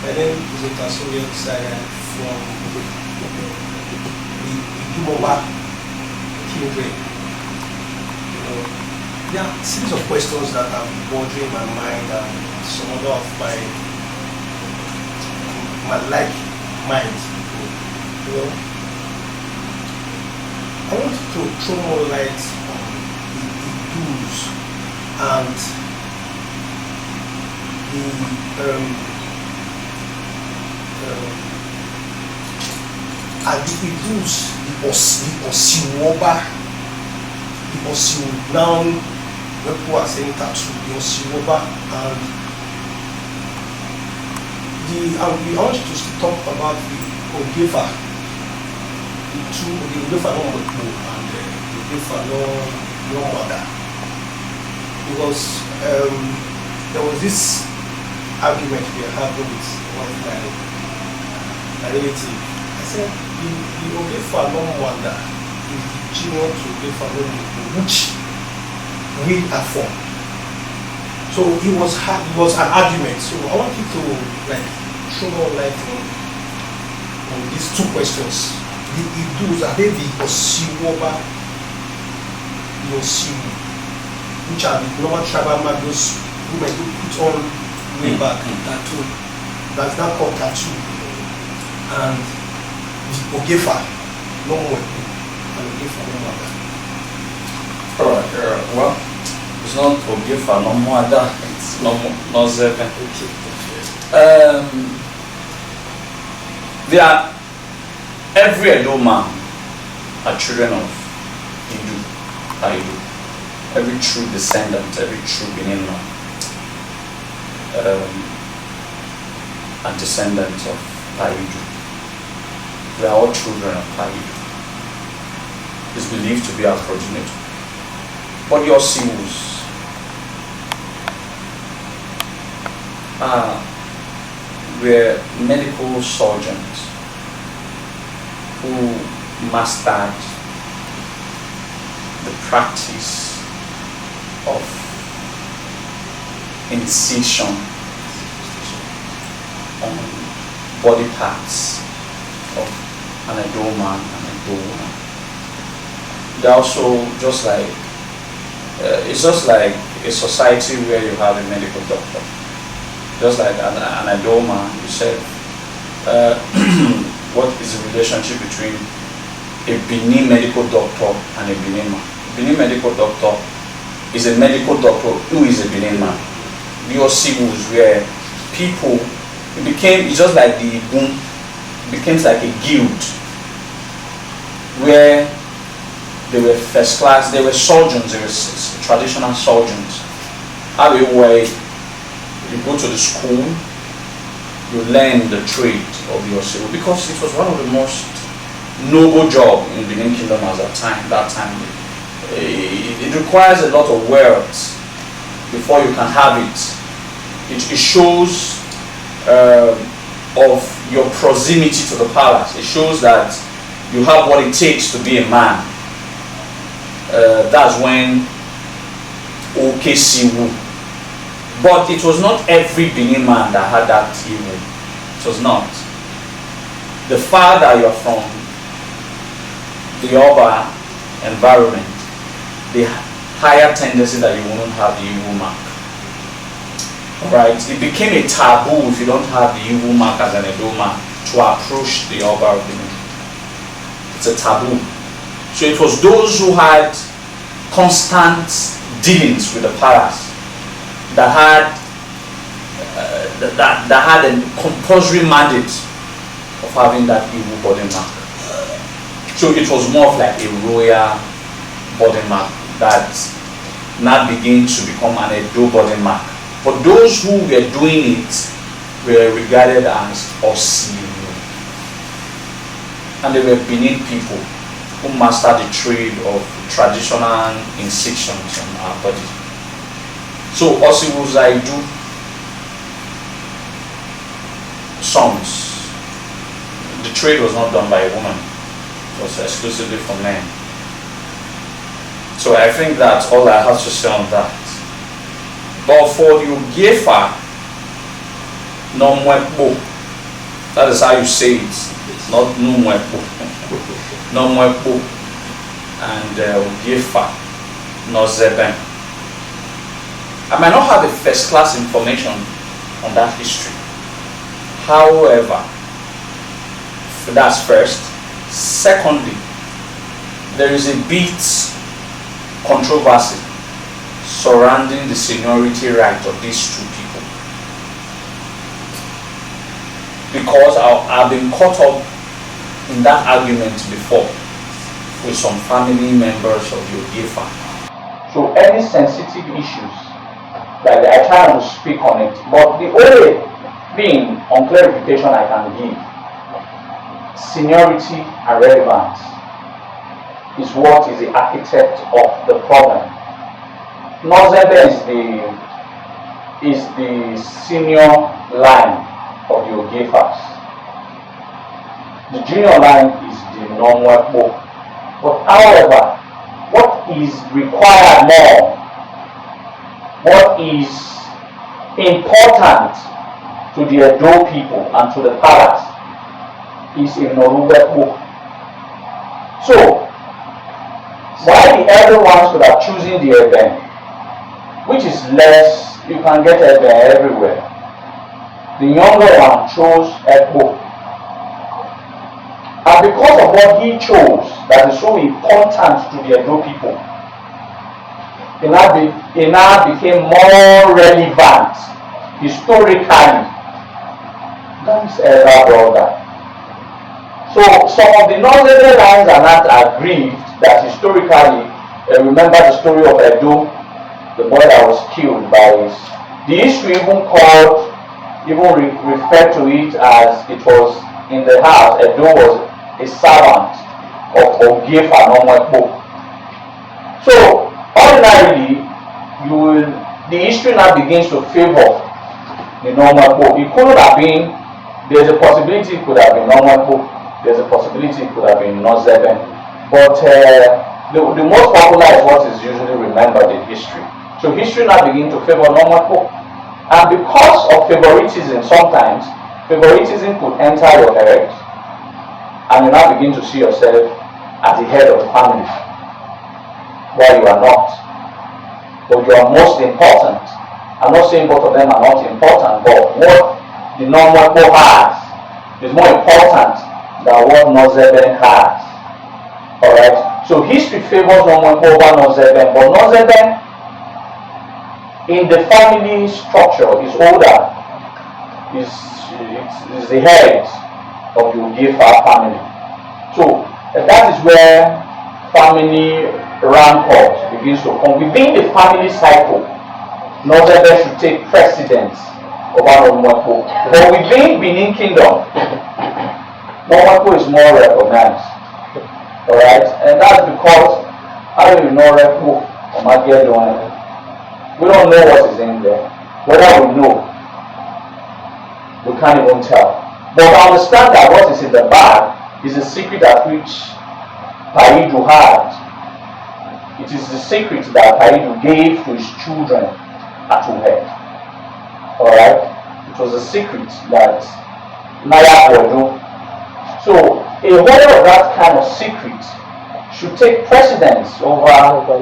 Speaker 5: My name is Kasobia from the Yoruba kindred. There are a series of questions that are bothering my mind and some other of my like mind. I want to throw more light on the do's and the do's, the Osiwoba, the Osiwo. Now, people are saying tattoo, the Osiwoba, and I want you to talk about the Ogefa, the Ogefa no Mopo and the Ogefa no Mother, because there was this argument we were having with one of my relative. I said the Ogefa no Mother is the junior to Ogefa no Mopo, which we are from. So it was an argument. So I want you to throw more light on these two questions. The Idus, are they the Osiwoba, the Osiwu, which are the normal tribal mark, those women who put on way back tattoo, that's now called tattoo, and the Ogefa, no more, and Ogefa no more.
Speaker 4: Alright, well, it's not Ogefa no more, it's no Zeven. They are, every Edo man are children of Idu. Every true descendant, every true Benin man are descendants of Idu. They are all children of Idu. It's believed to be our progenitor. But your Siwus were medical surgeons who mastered the practice of incision on body parts of an Edo man and Edo woman. They also just like it's just like a society where you have a medical doctor. Just like an Edo man, you said, what is the relationship between a Benin medical doctor and a Benin man? A Benin medical doctor is a medical doctor who is a Benin man. Your civils where people, it's just like the boom, became like a guild where they were first class, they were surgeons, they were traditional surgeons. How they were, you go to the school, you learn the trade of your civil, because it was one of the most noble job in the Benin Kingdom at that time. It requires a lot of wealth before you can have it. It shows of your proximity to the palace. It shows that you have what it takes to be a man. That's when Okesiwu. But it was not every Benin man that had that evil. It was not. The farther you're from the Yoruba environment, the higher tendency that you won't have the evil mark. Right? It became a taboo if you don't have the evil mark as an Edo man to approach the Yoruba of Benin. It's a taboo. So it was those who had constant dealings with the palace that had that had a compulsory mandate of having that evil body mark. So it was more of like a royal body mark that now began to become an Edo body mark. But those who were doing it were regarded as Osiru. And they were Benin people who mastered the trade of traditional incisions on our body. So Osiru sons, the trade was not done by a woman, it was exclusively for men. So I think that's all I have to say on that. But for the Ogefa, no mwekbo, that is how you say it, not no mwekbo, no mwekbo, and Ogefa, no zeben. I might not have the first class information on that history. However, that's first. Secondly, there is a bit controversy surrounding the seniority right of these two people, because I've been caught up in that argument before with some family members of the Ogefa. So any sensitive issues, like I try not to speak on it, but the only thing on clarification I can give, seniority and relevance is what is the architect of the problem. Nozebe is the senior line of the Ogefas. The junior line is the non-Wekbo. But however, what is required more, what is important to the Edo people and to the palace is a Norubekbo. So, while the elder ones could have chosen the Eben, which is less, you can get Eben everywhere, the younger one chose Ekbo. And because of what he chose that is so important to the Edo people, it now became more relevant historically than his elder brother. So some of the northern lines are not aggrieved that historically, remember the story of Edo, the boy that was killed by the history referred to it as it was in the house. Edo was a servant of Ogefa Nomwekbo. So ordinarily, the history now begins to favor the Nomwekbo. It could have been, there's a possibility it could have been Nomwekbo. There's a possibility it could have been Nozeben. But the most popular is what is usually remembered in history. So history now begins to favor Nwakpo. And because of favoritism, sometimes favoritism could enter your head, and you now begin to see yourself as the head of the family, while you are not. But you are most important. I'm not saying both of them are not important, but what the Nwakpo has is more important than what Nozeben has. Alright? So history favors Nwakpo over Nozeben, but Nozeben in the family structure is older, is the head of the Ogefa family. So that is where family rancor begins to come. Within the family cycle, Nozebe should take precedence over Nwakpo. But within Benin Kingdom, Nwakpo is more recognized. Alright? And that's because I don't even know Repo or Neyedo. We don't know what is in there. Whether we know, we can't even tell. But I understand that what is in the bag is a secret at which Paidu had. It is the secret that Paidu gave to his children at Ohen. Alright? It was a secret that Naya knew. So a whole of that kind of secret should take precedence over every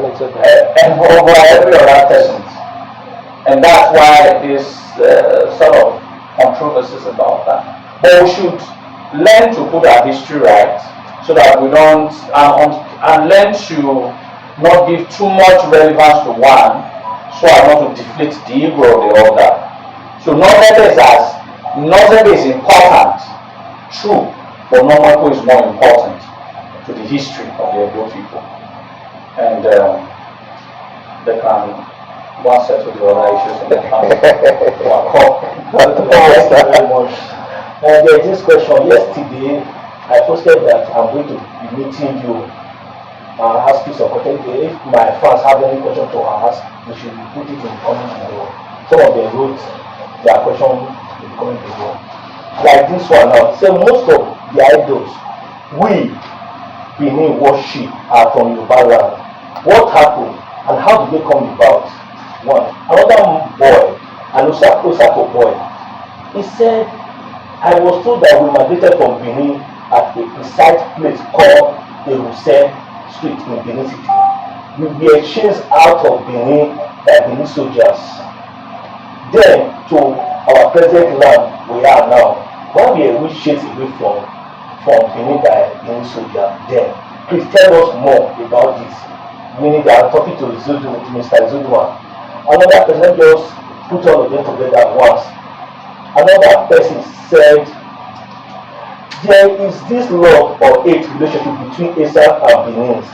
Speaker 4: other person. And that's why there's sort of controversies about that. But we should learn to put our history right so that we don't, and learn to not give too much relevance to one so as not to deflate the ego of the other. So Nozebe is important, true, but Nwakpo is more important to the history of the Edo people. And they can one settle the other issues in the family.
Speaker 5: Thank you very much. There is this question. Yesterday, I posted that I'm going to be meeting you and ask you some questions. If my fans have any question to ask, they should put it in the comment below. Some of them wrote their question in the comment below. Like this one now. So most of the idols we Benin worship are from Yoruba land. What happened and how did they come about? One. Another boy, an Osako boy, he said, I was told that we migrated from Benin at a precise place called Eruse Street in Benin City. We were chased out of Benin by Benin soldiers. Then to our present land we are now. Why were we chased away from Benin by Benin soldiers then? Please tell us more about this. Meaning that I'm talking to Mr.Izoduwa. Another person just put all of them together at once. Another person said, there is this love or hate relationship between Esa and Benin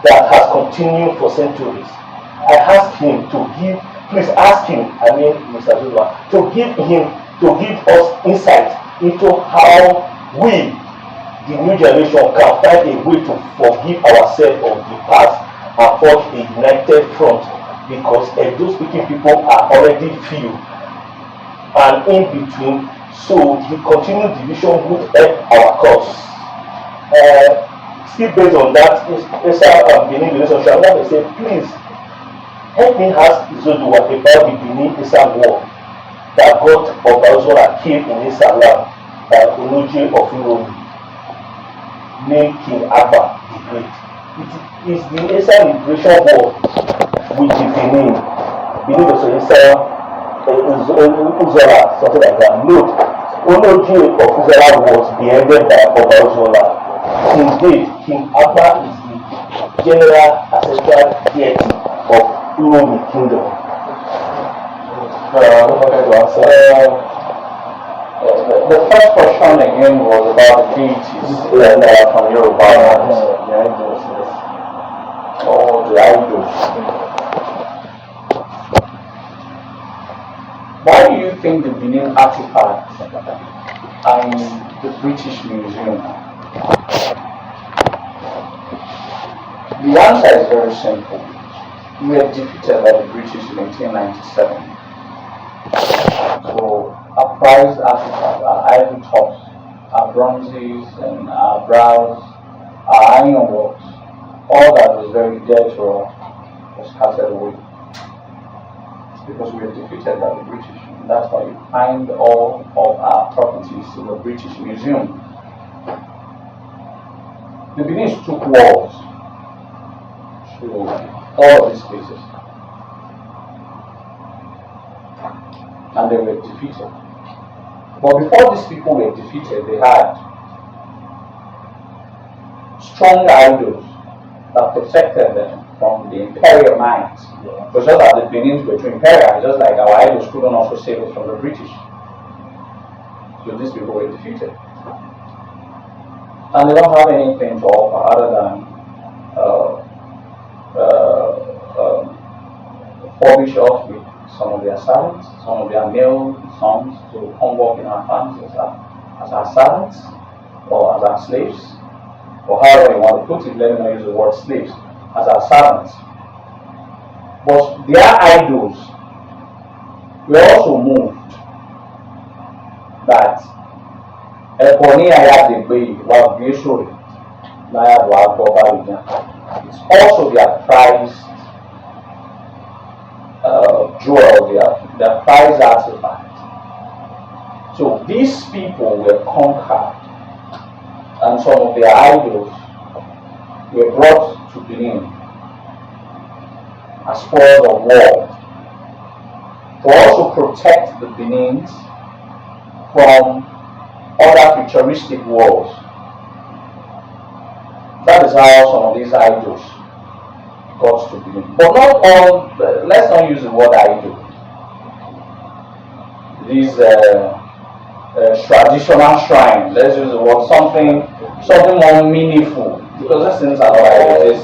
Speaker 5: that has continued for centuries. I asked him to give, please ask him, Mr. Izoduwa, to give us insight into how we, the new generation, can find a way to forgive ourselves of the past and forge a united front, because those speaking people are already few and in between, so the continued division would help our cause. Still based on that, Esa and Benin relationship, I want to say, please help me ask Izoduwa about the Benin Esa war that got Obaozola killed in Esa land by Onoje of Uromi, named King Abba the Great. It is the Esa liberation war with the Benin also Esa Uzola, something like that. Note, Onoje of Uzola was beheaded by Obaozola. Indeed, King Abba is the general ancestral deity of Uromi Kingdom.
Speaker 4: The first question again was about the deities from Yoruba land. The idols. Why do you think the Benin artifacts and the British Museum? The answer is very simple. We were defeated by the British in 1897. So our prized artifacts, our ivory tops, our bronzes and our brows, our ironworks, all that was very dear to us was carted away. because we were defeated by the British. And that's why you find all of our properties in the British Museum. The Benin took wars to all of these places, and they were defeated. But before these people were defeated, they had strong idols that protected them from the imperial might. It was just that the Benins were too imperial, just like our idols couldn't also save us from the British. So these people were defeated. And they don't have anything to offer other than furbish us with some of their servants, some of their male sons to come work in our farms as our servants or as our slaves, or however you want to put it. Let me not use the word slaves, as our servants. But their idols were also moved that it's also their prized jewel, their prized artifact. So these people were conquered, and some of their idols were brought to Benin as spoils of war to also protect the Benins from other futuristic wars. That is how some of these idols got to Benin. But not all, let's not use the word idol. These traditional shrine, let's use the word something more meaningful, because these things are not idols.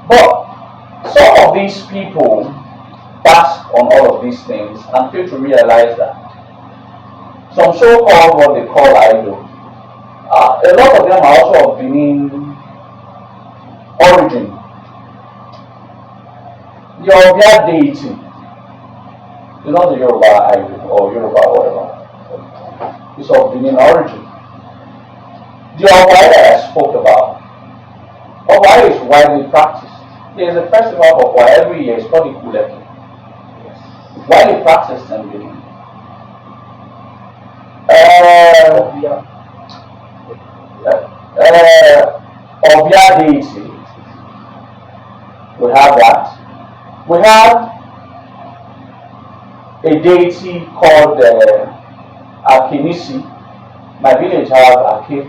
Speaker 4: But some of these people pass on all of these things and fail to realize that some so-called what they call idols, a lot of them are also of Benin origin. The Obia deity is not the Yoruba idol or Yoruba whatever. It's of Benin origin. The Obia that I spoke about, Obia is widely practiced. There is a festival of Obia every year. It's called the Kuleki. It's widely practiced in Benin. Obia deity, we have that. We have a deity called Akinisi. My village has Ake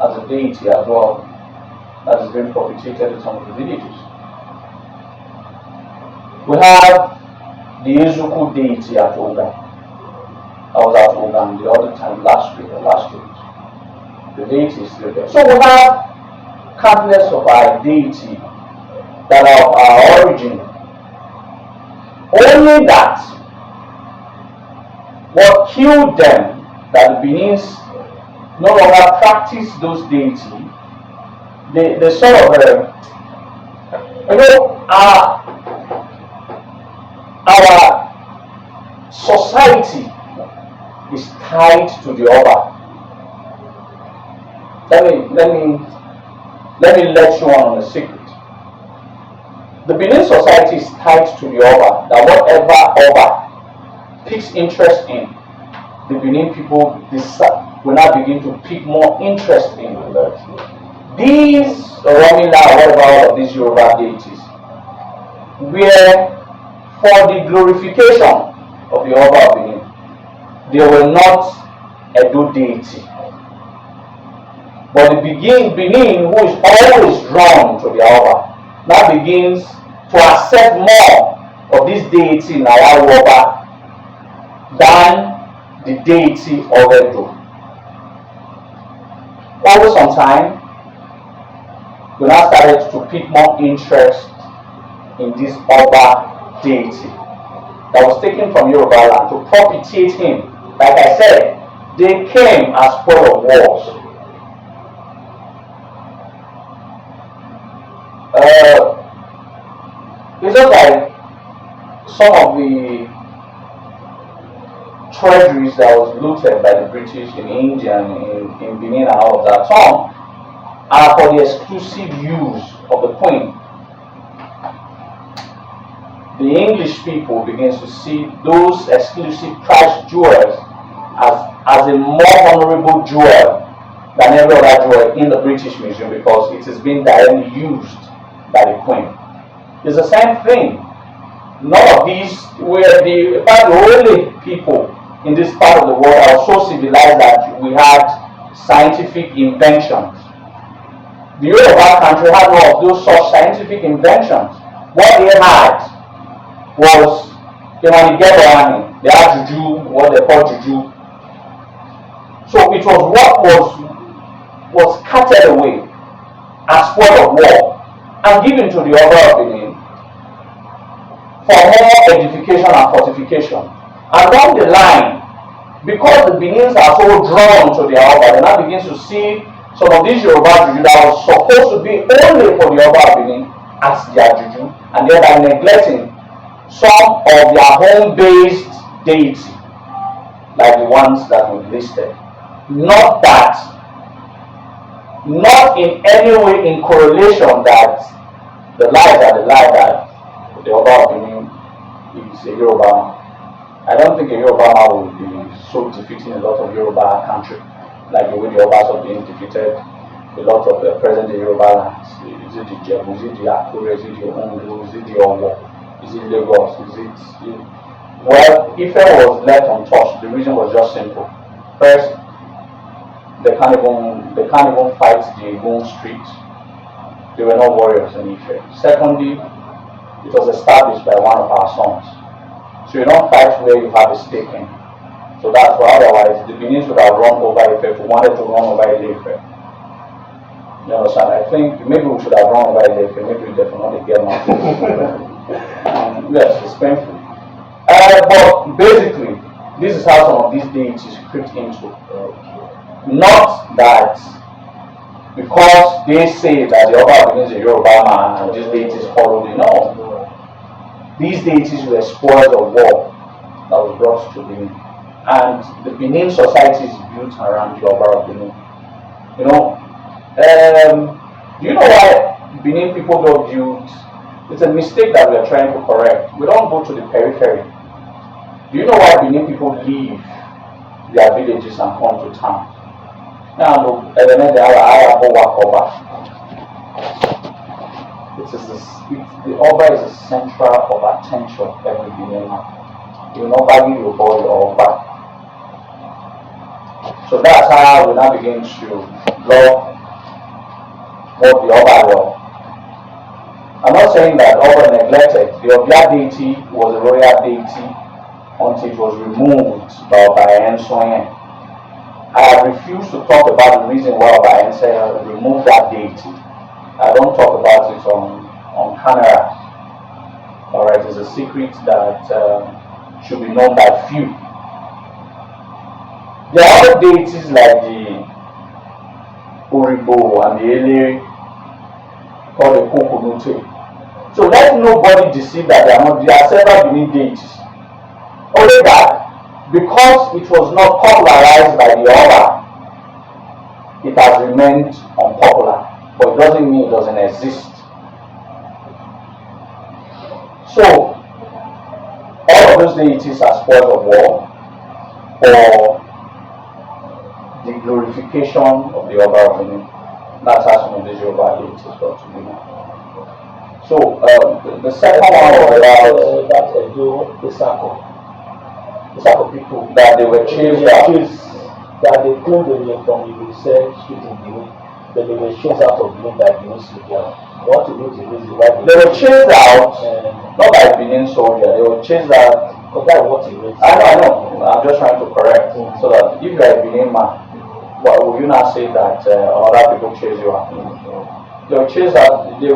Speaker 4: as a deity as well, that has been propitiated in some of the villages. We have the Ezuku deity at Oga. I was at Ogan the other time last week. The deity is still there. So we have countless of our deity that are of our origin. Only that what killed them, that the Benins no longer practice those deities. They sort of, our society is tied to the Oba. Let me let you on a secret. The Benin society is tied to the Oba, that whatever Oba picks interest in, the Benin people will now begin to pick more interest in that. These Romila, whatever, all of these Yoruba deities, were for the glorification of the Oba of Benin. They were not Edo deity. But the Benin, who is always drawn to the Oba, now begins to accept more of this deity in our Oba than the deity of Edo. Over some time, we now started to pick more interest in this Oba deity that was taken from Yoruba land to propitiate him. Like I said, they came as spoil of wars. It's just like some of the treasuries that was looted by the British in India and in Benin and all of that. Some are for the exclusive use of the Queen.
Speaker 6: the English people begins to see those exclusive prized jewels as a more honorable jewel than every other jewel in the British Museum because it is being directly used by the Queen. It's the same thing. None of these were the only people in this part of the world that are so civilized that we had scientific inventions. The Yoruba country had none of those such scientific inventions. What they had was they had juju, what they call juju. So it was what was carted away as spoil of war and given to the Oba of Benin for more edification and fortification. Along the line, because the Benins are so drawn to their Oba, they now begin to see some of these Yoruba juju that was supposed to be only for the Oba of Benin as their juju, and they are neglecting some of their home-based deity, like the ones that we've listed. Not in any way in correlation that the lies are the lie that the Oba of Benin is a Yoruba man. I don't think a Yoruba man will be so defeating a lot of Yoruba country, like the way the Obas of Benin defeated a lot of the present-day Yoruba lands. Is it the Jebu, is it the Akure, is it the Ondo, is it the Owo, is it Lagos, Well, Ife was left untouched. The reason was just simple. First, they can't even fight the Egun street. They were not warriors in Ife. Secondly, it was established by one of our sons. So you don't fight where you have a stake in. So that's why otherwise the Benin would have run over Ife if we wanted to run over Ife. You understand? I think maybe we should have run over Ife, maybe we definitely get one. Yes, it's painful. But basically, this is how some of these deities crept into. Not that because they say that the Oba of Benin is a Yoruba man and these deities follow them. No. These deities were spoils of war that was brought to Benin. And the Benin society is built around the Oba of Benin. Do you know why Benin people don't build? It's a mistake that we are trying to correct. We don't go to the periphery. Do you know why Benin people leave their villages and come to town? Now, the Oba is the central of attention of every Benin man. You will not value your boy or Oba. So that's how we now begin to love what the Oba love. I'm not saying that Oba neglected. The Obia deity was a royal deity until it was removed by Ohen. I have refused to talk about the reason why Ohen removed that deity. I don't talk about it on camera. Alright, it's a secret that should be known by few. There are other deities like the Oribo and the Ele called the Kokonute. So let nobody deceive that there are several Benin deities. Only that because it was not popularized by the Oba, it has remained unpopular. But it doesn't mean it doesn't exist. So all of those deities are spoils of war or the glorification of the Oba of Benin. That's how some of these Yoruba deities got to be known. So the second one was about that Edo, the Sako people that they were chased out. That they claimed they were from the research street in Benin, but they were chased out of Benin by Benin soldiers. What to do to reason why they were chased out, not by Benin soldiers. They were chased out. Because that's what it is. I know. I'm just trying to correct so that if you are a Benin man, why would you not say that other people chase you out? They were chased out. They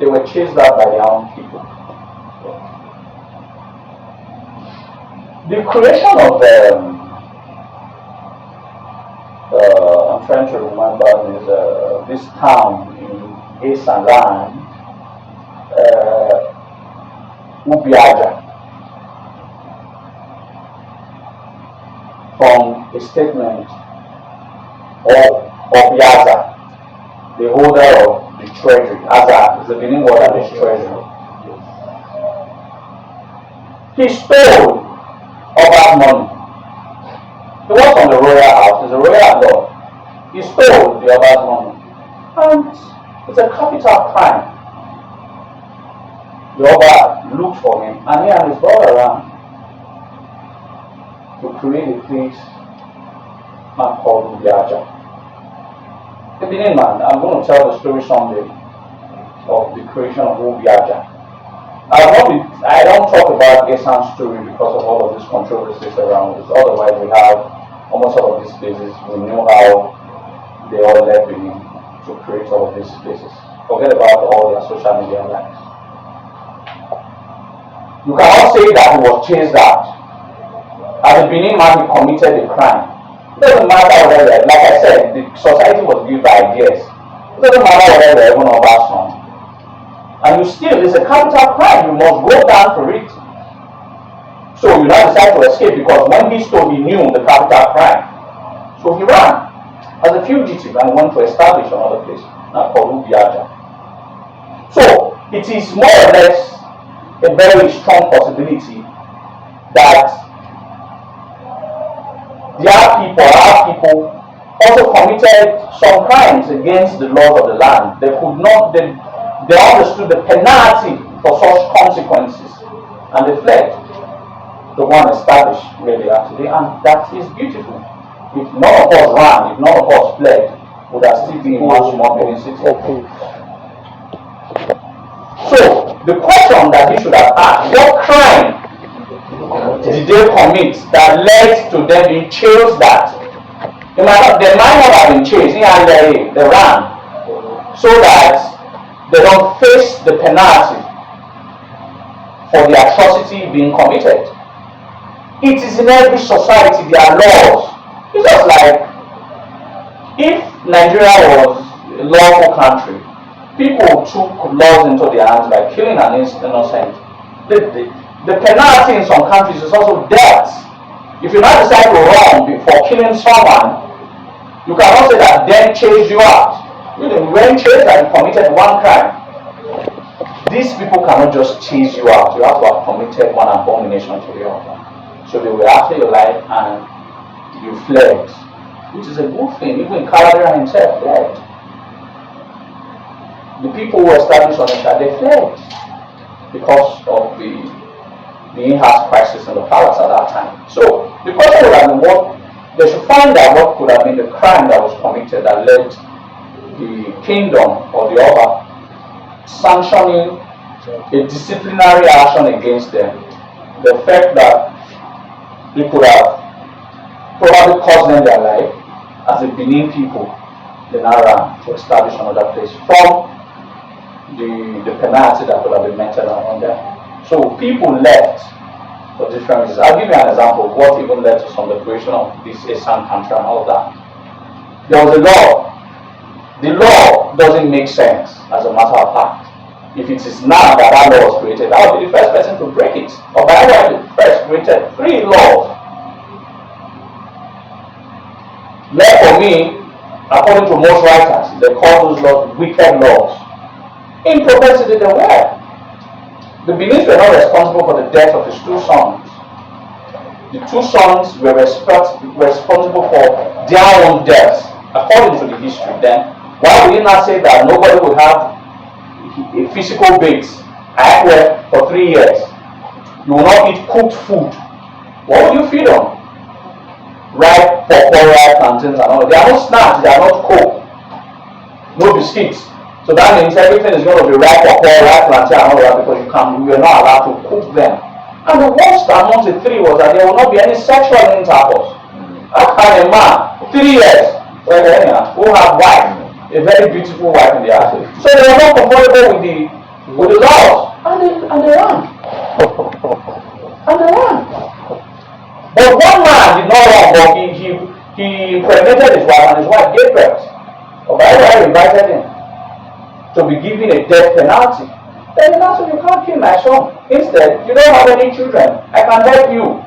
Speaker 6: were chased out by their own people. The creation of I'm trying to remember this town in Eastern land, Ubiaja, from a statement of Yaza, the holder of the treasury. Aza is the Benin word that is treasury. He stole Oba's money. He was from the royal house, he's a royal lord. He stole the Oba's money. And it's a capital crime. The Oba looked for him, and he and his brother ran to create a place man called Ubiaja. The Benin man, I'm going to tell the story someday of the creation of Ubiaja. I don't talk about Esan's story because of all of these controversies around us. Otherwise, we have almost all of these places. We know how they all left Benin to create all of these places. Forget about all their social media lives. You cannot say that he was chased out. As a Benin man, he committed a crime. It doesn't matter whether, like I said, the society was built by ideas. It doesn't matter whether they're even of our son. And you still, it's a capital crime. You must go down for it. So you now decide to escape because when he stole, he knew the capital crime. So he ran as a fugitive and went to establish another place, now called Ubiaja. So it is more or less a very strong possibility that our people also committed some crimes against the laws of the land. They understood the penalty for such consequences and they fled to go and establish where they are today, and that is beautiful. If none of us ran, if none of us fled, we would have still been in one small Benin city. So the question that he should have asked, what crime did they commit that led to them being chased that? They might not have been chased, they ran so that they don't face the penalty for the atrocity being committed. It is in every society there are laws. It's just like if Nigeria was a lawful country, people took laws into their hands by killing an innocent. The penalty in some countries is also death. If you now decide to run for killing someone, you cannot say that then chase you out. When chased that you committed one crime, these people cannot just chase you out. You have to have committed one abomination to the other. So they were after your life and you fled, which is a good thing. Even Kaladera himself fled. The people who established Onitsha, they fled because of the in-house crisis in the palace at that time. So the question would have been they should find out what could have been the crime that was committed that led the kingdom or the Oba sanctioning a disciplinary action against them. The fact that it could have probably cost them their life as a Benin people, they now ran to establish another place from the penalty that could have been meted on them. So people left for different reasons. I'll give you an example of what even led to some of the creation of this Esan country and all that. There was a law. The law doesn't make sense as a matter of fact. If it is now that law was created, I would be the first person to break it. But by the way, the first created 3 laws. Therefore, me, according to most writers, they call those laws wicked laws. In propensity, they were. The Benin's were not responsible for the death of his 2 sons. The 2 sons were responsible for their own deaths, according to the history. Then, why would you not say that nobody would have a physical base? I worked for 3 years. You will not eat cooked food. What would you feed on? Ripe pawpaw, ripe plantains and all. They are not snacks, they are not coke. No biscuits. So that means everything is going to be ripe pawpaw, ripe plantain and all that because you are not allowed to cook them. And the worst among the 3 was that there will not be any sexual intercourse. How can a man, 3 years, who have wife, a very beautiful wife in the house. So they were not comfortable with the laws. And they ran. And they ran. But one man did not run, but he impregnated his wife and his wife gave birth. But by the way, I invited him to be given a death penalty. Then he said, you can't kill my son. Instead, you don't have any children. I can help you.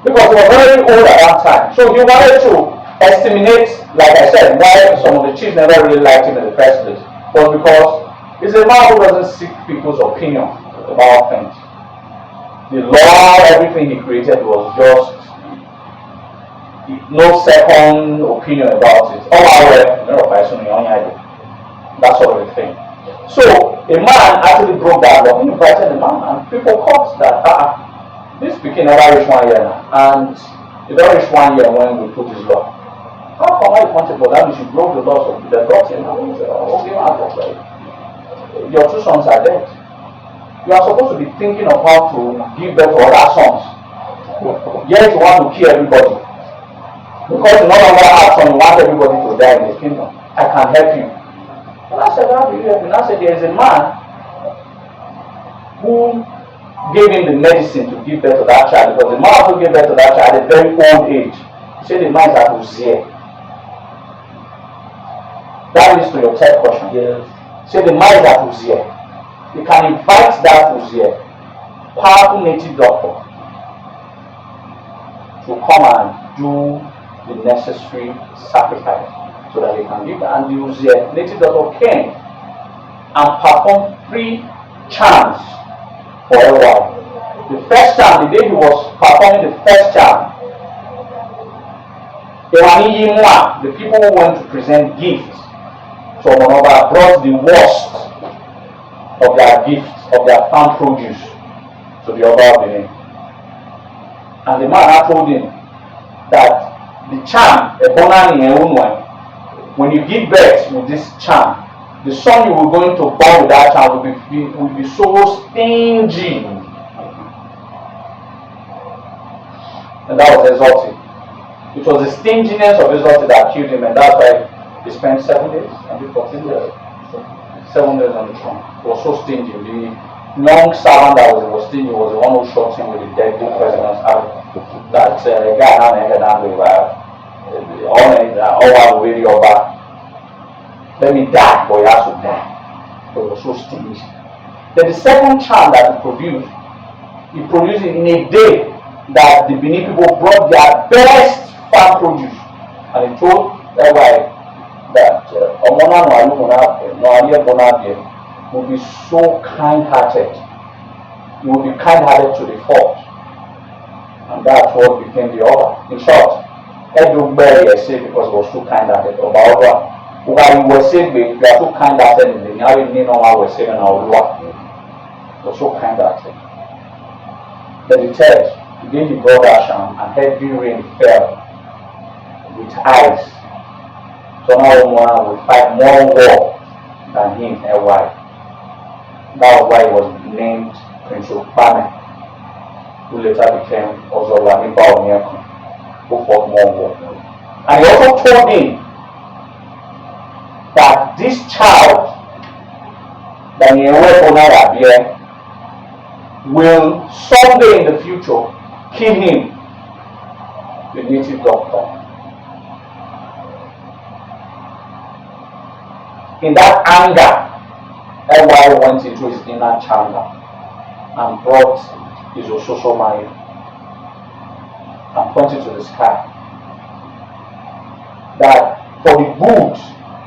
Speaker 6: Because he was very old at that time. So he wanted to estimate, like I said, why some of the chiefs never really liked him in the first place was because he's a man who doesn't seek people's opinion about things. The law, everything he created was just no second opinion about it. That sort of a thing. So a man actually broke that law. He invited the man, and people caught that this speaking never reached 1 year now, and it don't reach 1 year when we put this law. How come I wanted for that? We should broke the laws of the brought him. Your 2 sons are dead. You are supposed to be thinking of how to give birth to other sons. Yet you want to kill everybody. Because you no longer have son, you want everybody to die in the kingdom. I can help you. And I said, how do you help me? And I said, there is a man who gave him the medicine to give birth to that child, because the man who gave birth to that child at a very old age. He said the man is at Uzier. That leads to your third question. Yes. Say the man is at Uzier. You can invite that Uzier, powerful native doctor, to come and do the necessary sacrifice so that they can live. And the Uzier, native doctor, came and performed 3 charms for a while. The first charm, the day he was performing the first charm, the people who went to present gifts to Omo N'Oba brought the worst of their gifts, of their farm produce to the Oba of Benin. And the man told him that the charm, when you give birth with this charm, the son you were going to born with that charm will be so stingy. And that was exalted. It was the stinginess of exalted that killed him, and that's why he spent 7 days, and 14 days. 7 days on the throne. He was so stingy. The young servant that was stingy was the one who shot him with the deadly poisonous arrow. That guy now ended up with all the way over. Let me die, but he has to die. But he was so stingy. Then the second charm that he produced it in a day that the Benin people brought their best farm produce. And he told everybody that Omo N'Oba N'Edo will be so kind-hearted. He will be kind-hearted to the fault. And that's what became the order. In short, everybody was saved because he was so kind-hearted. While he was saved, they are so kind-hearted in the Nyawe was saved in our Lord. He was so kind-hearted. Then the third, the day he brought that sham and heavy rain fell with ice. So now Omo will fight more war than him and why. That was why he was named Prince Obame, who later became Ozola N'Edo N'Edo, who fought more war. And he also told him that this child, that Neyedo will someday in the future kill him, the native doctor. In that anger, everybody went into his inner chamber and brought his Ososomai and pointed to the sky. That for the good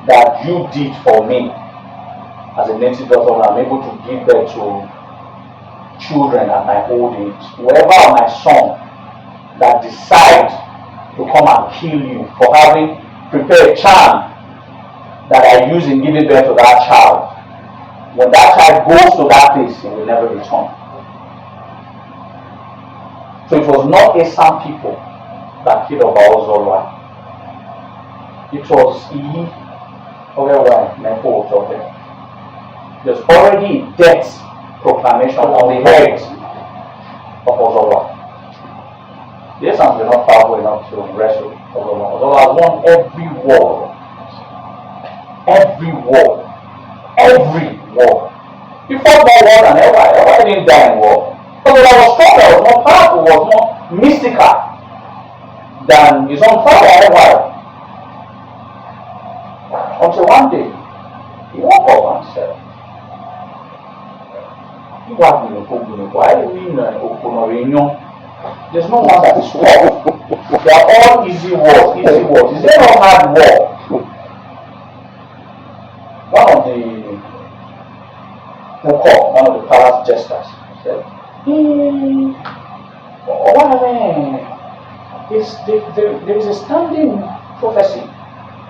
Speaker 6: that you did for me as a native doctor, I'm able to give birth to children at my old age. Whoever my son that decide to come and kill you for having prepared a charm that I use in giving birth to that child, when that child goes to that place, he will never return. So it was not Esan people that killed Oba Ozolwa. It was there's already a death proclamation on the head of Ozolwa. The Esans were not powerful enough to wrestle Ozolwa. Ozolwa won every war. Every war. He fought more war than ever. Ever didn't die in war. Because I was stronger, was more powerful, was more mystical than his own father ever. Until one day, he woke up and said, there's no one that is war. They are all easy wars. Is there no hard war? One of the palace jesters said, There is a standing prophecy.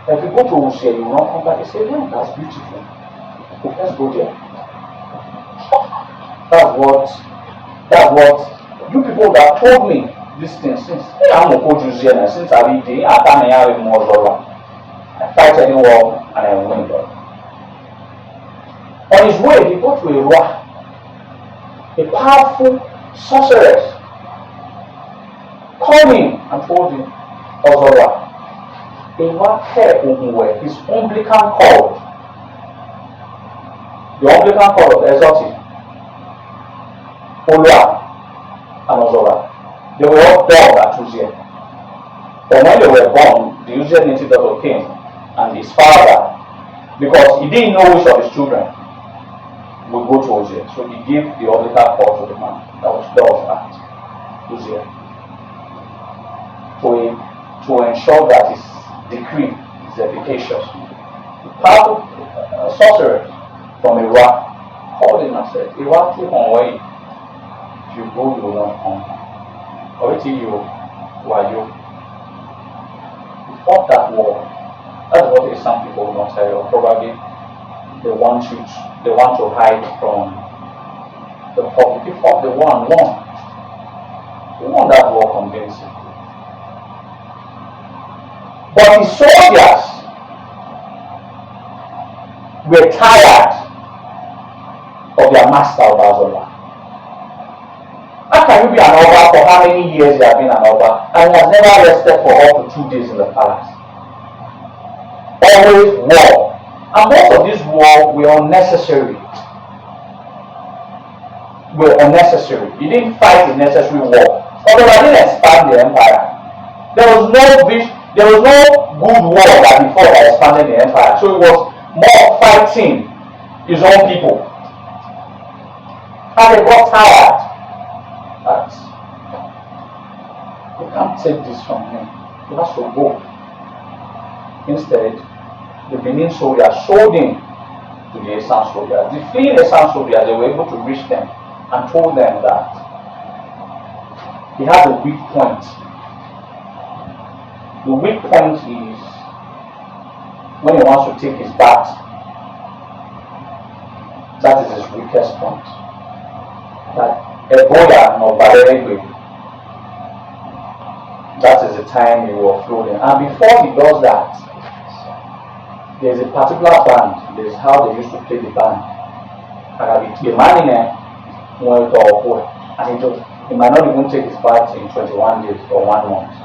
Speaker 6: If you go to Usia, you will not come back and say, yeah, that's beautiful. Let's go there. That's what you people that told me this thing since I'm a coach since I read the I fight any war and I win them. On his way, he got to a rock, a powerful sorceress called him and told him, Ozora, his umbilical cord, the umbilical cord of exotic, Olua and Ozora, they were all born at Uzziah. But when they were born, the Uzziah native daughter came and his father, because he didn't know which of his children would go to Uzziah, so he gave the umbilical cord to the man that was at Uzziah to ensure that his decree is efficacious. The powerful sorcerer from Iraq called him and said, Iraq took on way. If you go, you will not come. Already you are you. He fought that war. That's what some people will not tell you. Probably they want to hide from the public. He fought the war and won. He won that war convincingly. But his soldiers were tired of their master Obazola. How can you be an Oba for how many years you have been an Oba and he has never rested for up to 2 days in the palace? Always war. And most of these wars were unnecessary. He didn't fight a necessary war. Although I didn't expand the empire. There was no good war that before that expanded the empire. So it was more fighting his own people. And they got tired. But you can't take this from him. He has to go. Instead, the Benin soldiers sold him to the Esan soldiers. The fleeing Esan soldiers, they were able to reach them and told them that he has a weak point. The weak point is when he wants to take his bath. That is his weakest point. That Ebola or Balerebe, that is the time he will float in. And before he does that, there's a particular band. There's how they used to play the band. And the man in there went and he might not even take his bath in 21 days or 1 month.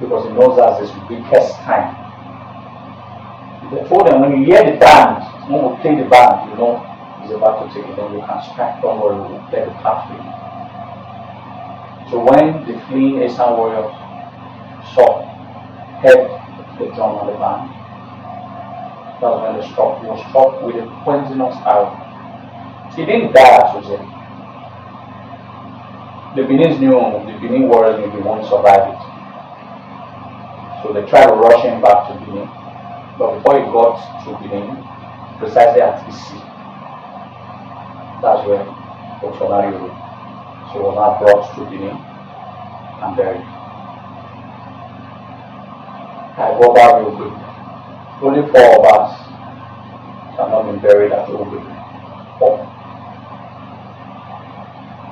Speaker 6: Because he knows that's his weakest time. They told him, when you hear the band, when we play the band, you know he's about to take it, then you can strike. Don't worry, we'll play the part for you. So when the fleeing Esan warriors heard the drum and the band, that was when they struck. He was struck with a poisonous arrow. He didn't die as Uzziah. The Benin warriors knew he won't survive it. So they tried to rush him back to Benin. But before he got to Benin, precisely at Isi, that's where Otonari ruled. So he was now brought to Benin and buried. I go back real quick. Only 4 of us have not been buried at Obe. 4.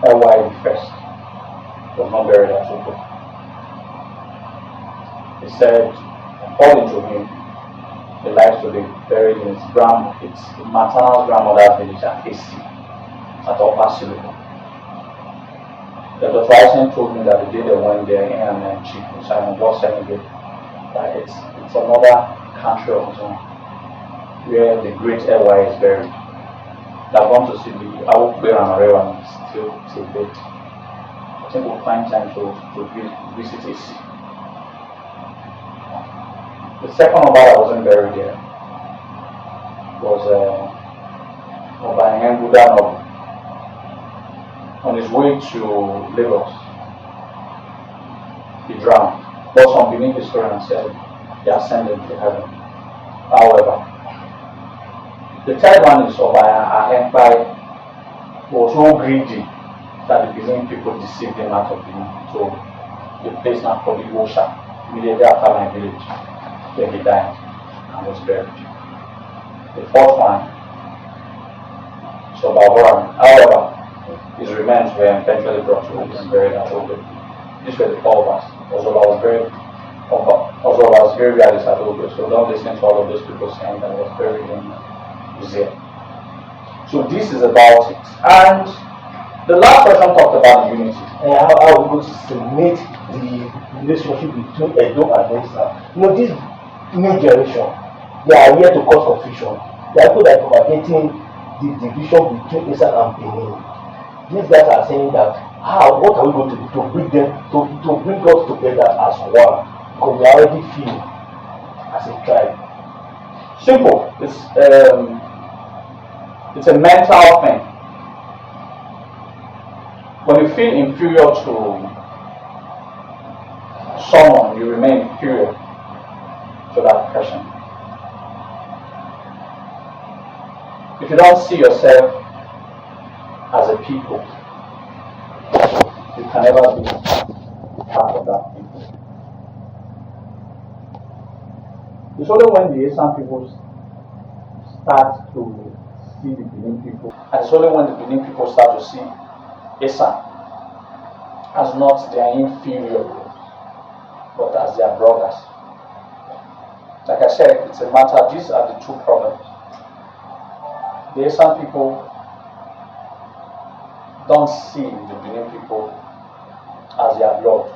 Speaker 6: LY first was not buried at Obe. He said, according to him, he likes to be buried in his maternal grandmother's village at Esi, at Upper Silico. Dr. Tyson told me that the day they went there, he and Chief Simon was saying that it's another country of its own, where the great LY is buried. I've gone to see the Awukbe and Arewa and still till date. I think we'll find time to visit Esi. The second Oba that wasn't buried there was Oba N'Edo. On his way to Lagos, he drowned. But some Benin historians said he ascended to heaven. However, the third one is Oba Ohen was so greedy that the Benin people deceived him out of Benin. So the place now called the Osha, immediately after my village, where he died and was buried. The fourth one, Sobaboran. However, his remains were eventually brought to him and buried at Obe. These were the four of us. Ozoba was very realist at Obe, so don't listen to all of those people saying that he was buried in Uzia. So this is about it. And the last person talked about unity.
Speaker 5: And how we go to cement the relationship between Edo and Nisa. This new generation, they are here to cause confusion. They are people that are propagating the division between Isa and Benin. These guys are saying that what are we going to do to bring them to bring us together as one? Because we already feel as a tribe.
Speaker 6: Simple. It's a mental thing. When you feel inferior to someone, you remain inferior to that person. If you don't see yourself as a people, you can never be part of that people. It's only when the Asian people start to see the Benin people, and it's only when the Benin people start to see Esan as not their inferior, but as their brothers. Like I said, it's a matter, these are the two problems. The Esan people don't see the Benin people as their blood.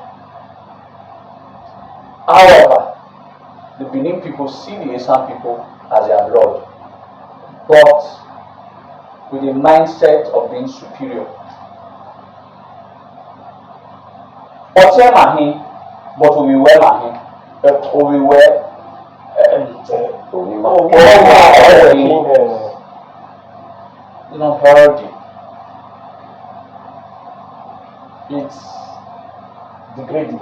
Speaker 6: However, the Benin people see the Esan people as their blood, but with a mindset of being superior. But we were healthy. It's degrading.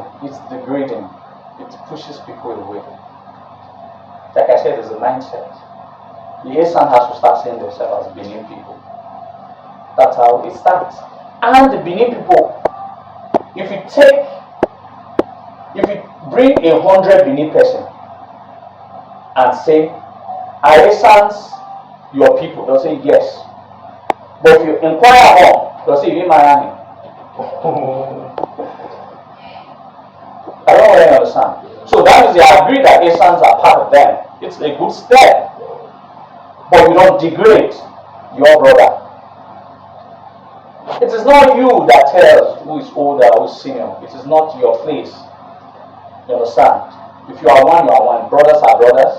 Speaker 6: It pushes people away. Like I said, it's a mindset. The Esan has to start seeing themselves as Benin people. That's how it starts. And the Benin people, if you bring 100 Benin person and say, are Esans your people? They'll say yes. But if you inquire more, they'll say, you Miami. I don't really understand. So that means they agree that Esans are part of them. It's a good step. But you don't degrade your brother. It is not you that tells who is older, who is senior. It is not your place. You understand? If you are one, you are one. Brothers are brothers.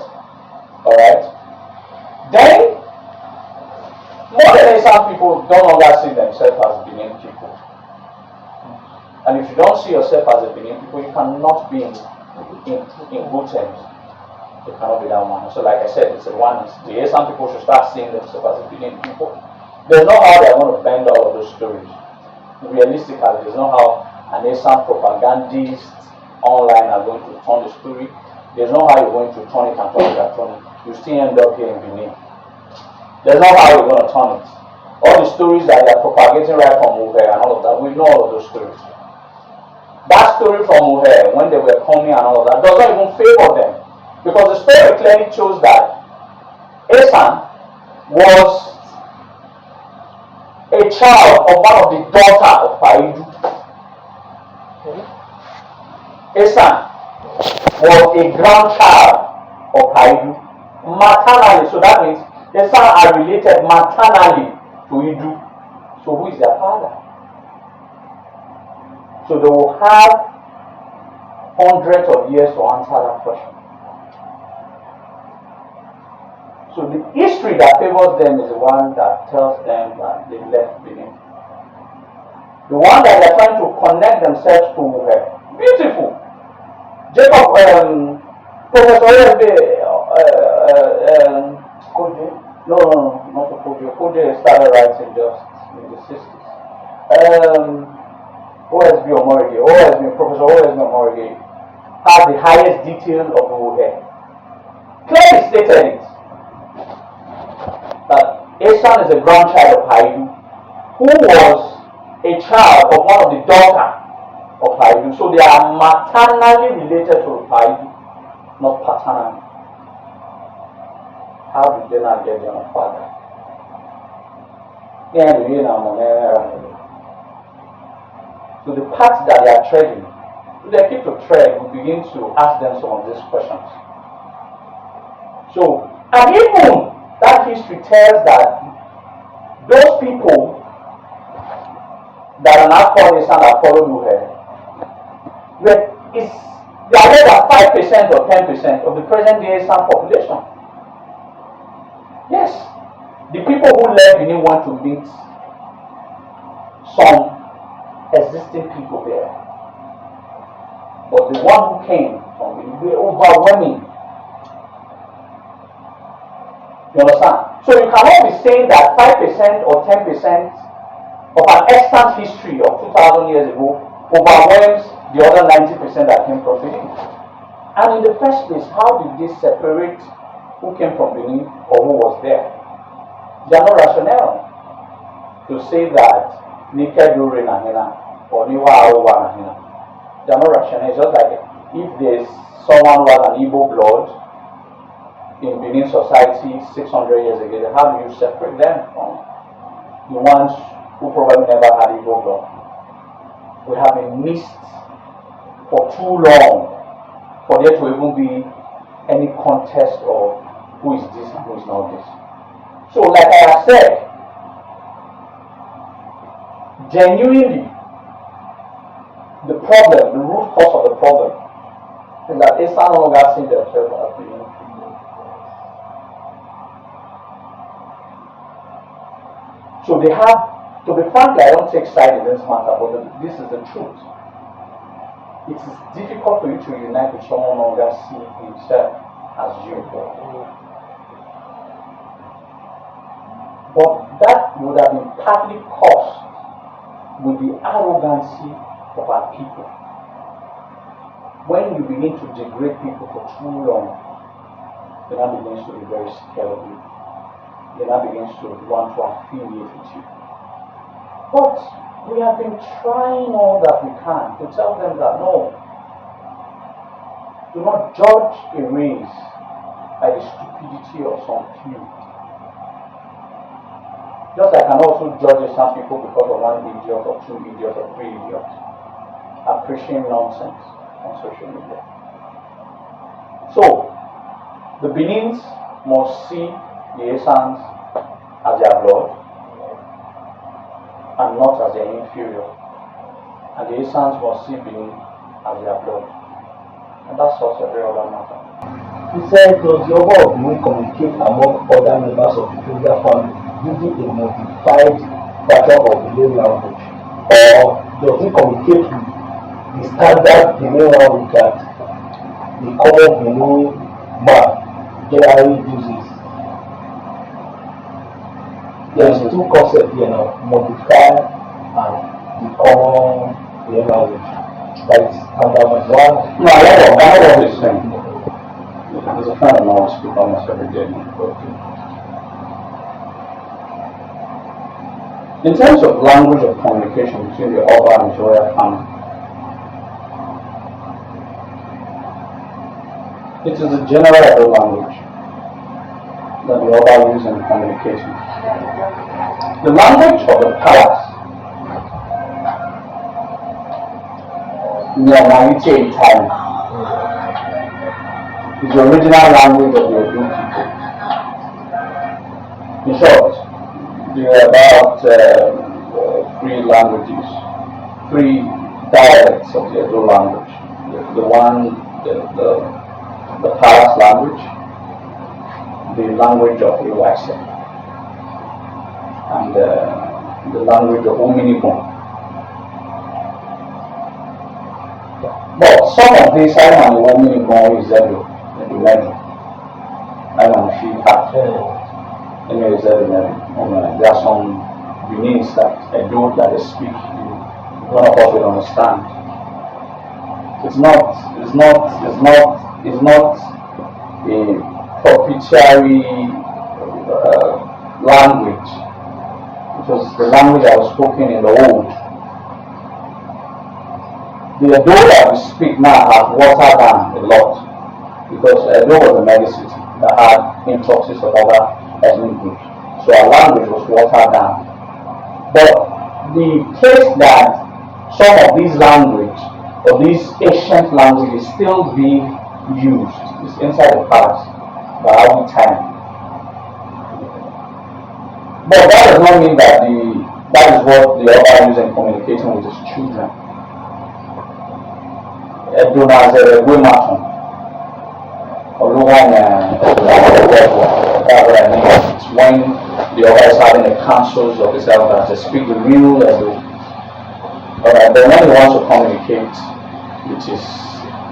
Speaker 6: Alright? Then, some people don't longer see themselves as Benin people. And if you don't see yourself as a Benin people, you cannot be in good terms. You cannot be that one. So like I said, it's a oneness. Some people should start seeing themselves as a Benin people. There's no how they're going to bend all of those stories. Realistically, there's no how an Asian propagandist online are going to turn the story. There's no how you're going to turn it and turn it and turn it. You still end up here in Benin. There's no how you're going to turn it. All the stories that they're propagating right from Ohen and all of that, we know all of those stories. That story from Ohen, when they were coming and all of that, does not even favor them. Because the story clearly shows that Esan was a child of one of the daughters of Paidu. Esan was a grandchild of Paidu. Maternally, so that means Esan are related maternally to Idu. So who is their father? So they will have hundreds of years to answer that question. So the history that favors them is the one that tells them that they left Benin. The one that they're trying to connect themselves to beautiful. Jacob, Professor Koje? No, not Koje. Koje started writing just in the 60s. Professor OSB Omorige had the highest detail of the Ohen. Clearly stated it. That Esan is a grandchild of Haidu, who was a child of one of the daughter of Haidu. So they are maternally related to Haidu, not paternally. How did they not get their father? So the path that they are treading, if they keep to tread, we begin to ask them some of these questions. So, and even that history tells that those people that are not called Isan that follow Ohen, they are less than 5% or 10% of the present day Isan population. Yes, the people who left Benin want to meet some existing people there. But the one who came from Benin were overwhelming. You understand? So you cannot be saying that 5% or 10% of an extant history of 2,000 years ago overwhelms the other 90% that came from Benin. And in the first place, how did they separate who came from Benin or who was there? There are no rationale to say that Neyedo Nahina or Niwa Owa Nahina. There are no rationale. It's just like if there's someone who has an Igbo blood in Benin society 600 years ago, how do you separate them from the ones who probably never had Igbo blood? We have been missed for too long for there to even be any contest of who is this and who is not this. So, like I have said, genuinely, the problem, the root cause of the problem, is that Isan no longer see themselves as Benin. So they have, to be frank, I don't take side in this matter, but this is the truth. It is difficult for you to unite with someone who no longer see himself as you. But that would have been partly caused with the arrogancy of our people. When you begin to degrade people for too long, they now begins to be very scared of you. They now begins to want to affiliate with you. But we have been trying all that we can to tell them that no, do not judge a race by the stupidity of some few. Just like I can also judge some people because of one idiot or two idiots or three idiots are preaching nonsense on social media. So, the Benins must see the Isans as their blood and not as their inferior. And the Isans must see Benin as their blood. And that's also a very other matter.
Speaker 5: He said, does Yoruba of Benin communicate among other members of the Yoruba family using a modified version of the Benin language? Or does he communicate with the standard Benin language that the common Benin man generally uses? There is two concepts here now, modify and the common Benin language. That is standard one.
Speaker 6: No, I know what he's saying. There's a friend of mine who speaks almost every day. In terms of language of communication between the Oba and Joya family, it is a general language that the Oba use in communication. The language of the palace, Neyedo Italian, is the original language of the Odu people. In short, there are about 3 languages, 3 dialects of the Edo language. The palace language, the language of Iwase, and the language of Ominibon. But some of these I am Ominibon is Edo. Neyedo. I want to feel happy. There are some Benin's that Edo that they speak, none of us will understand. It's not a propitiatory language. It was the language that was spoken in the old the Edo that we speak now has watered down a lot because Edo was a mega city that had influxes of other ethnic groups. So our language was watered down. But the place that some of these language or these ancient languages still being used is inside the palace by our time. But that does not mean that that is what the Oba uses in communicating with his children. That's what I mean. It's when the Oba is having the councils of his elders, they speak the real Edo. But when he wants to communicate with his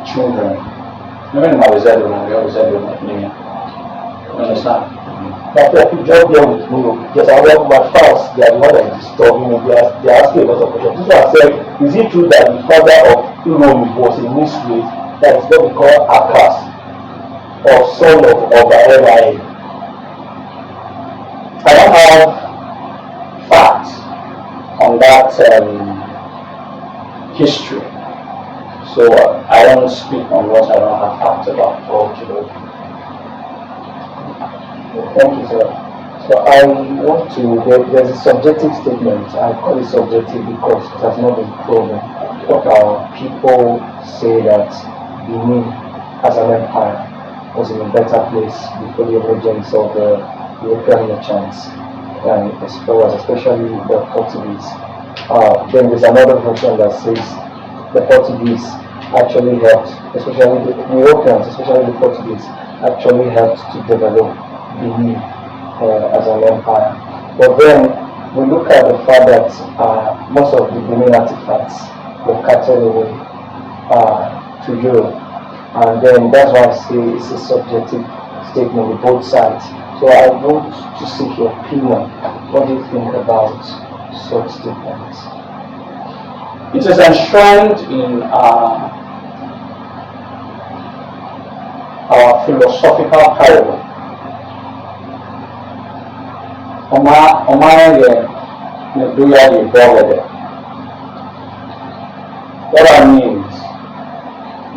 Speaker 6: children, even in my Edo, we always Edo, you understand?
Speaker 7: But if you jump there with me, because I work my fast, they are the one that is disturbing me, they are asking a lot of questions. This one said, is it true that the father of Uromi was a miscreant that is what we call Akas, or son of Oba N'Edo?
Speaker 6: I don't have facts on that history, so I don't speak on what I don't have facts about.
Speaker 7: Thank you, sir. So I want to, there's a subjective statement. I call it subjective because it has not been proven. People say that Benin as an empire was in a better place before the emergence of the European merchants, and especially the Portuguese. Then there's another version that says the Portuguese actually helped, especially the Europeans, especially the Portuguese, actually helped to develop Benin as an empire. But then we look at the fact that most of the Benin artifacts were carted away to Europe, and then that's why I say it's a subjective statement on both sides. So I want to seek your opinion. What do you think about such statements?
Speaker 6: It is enshrined in our philosophical parable. What that means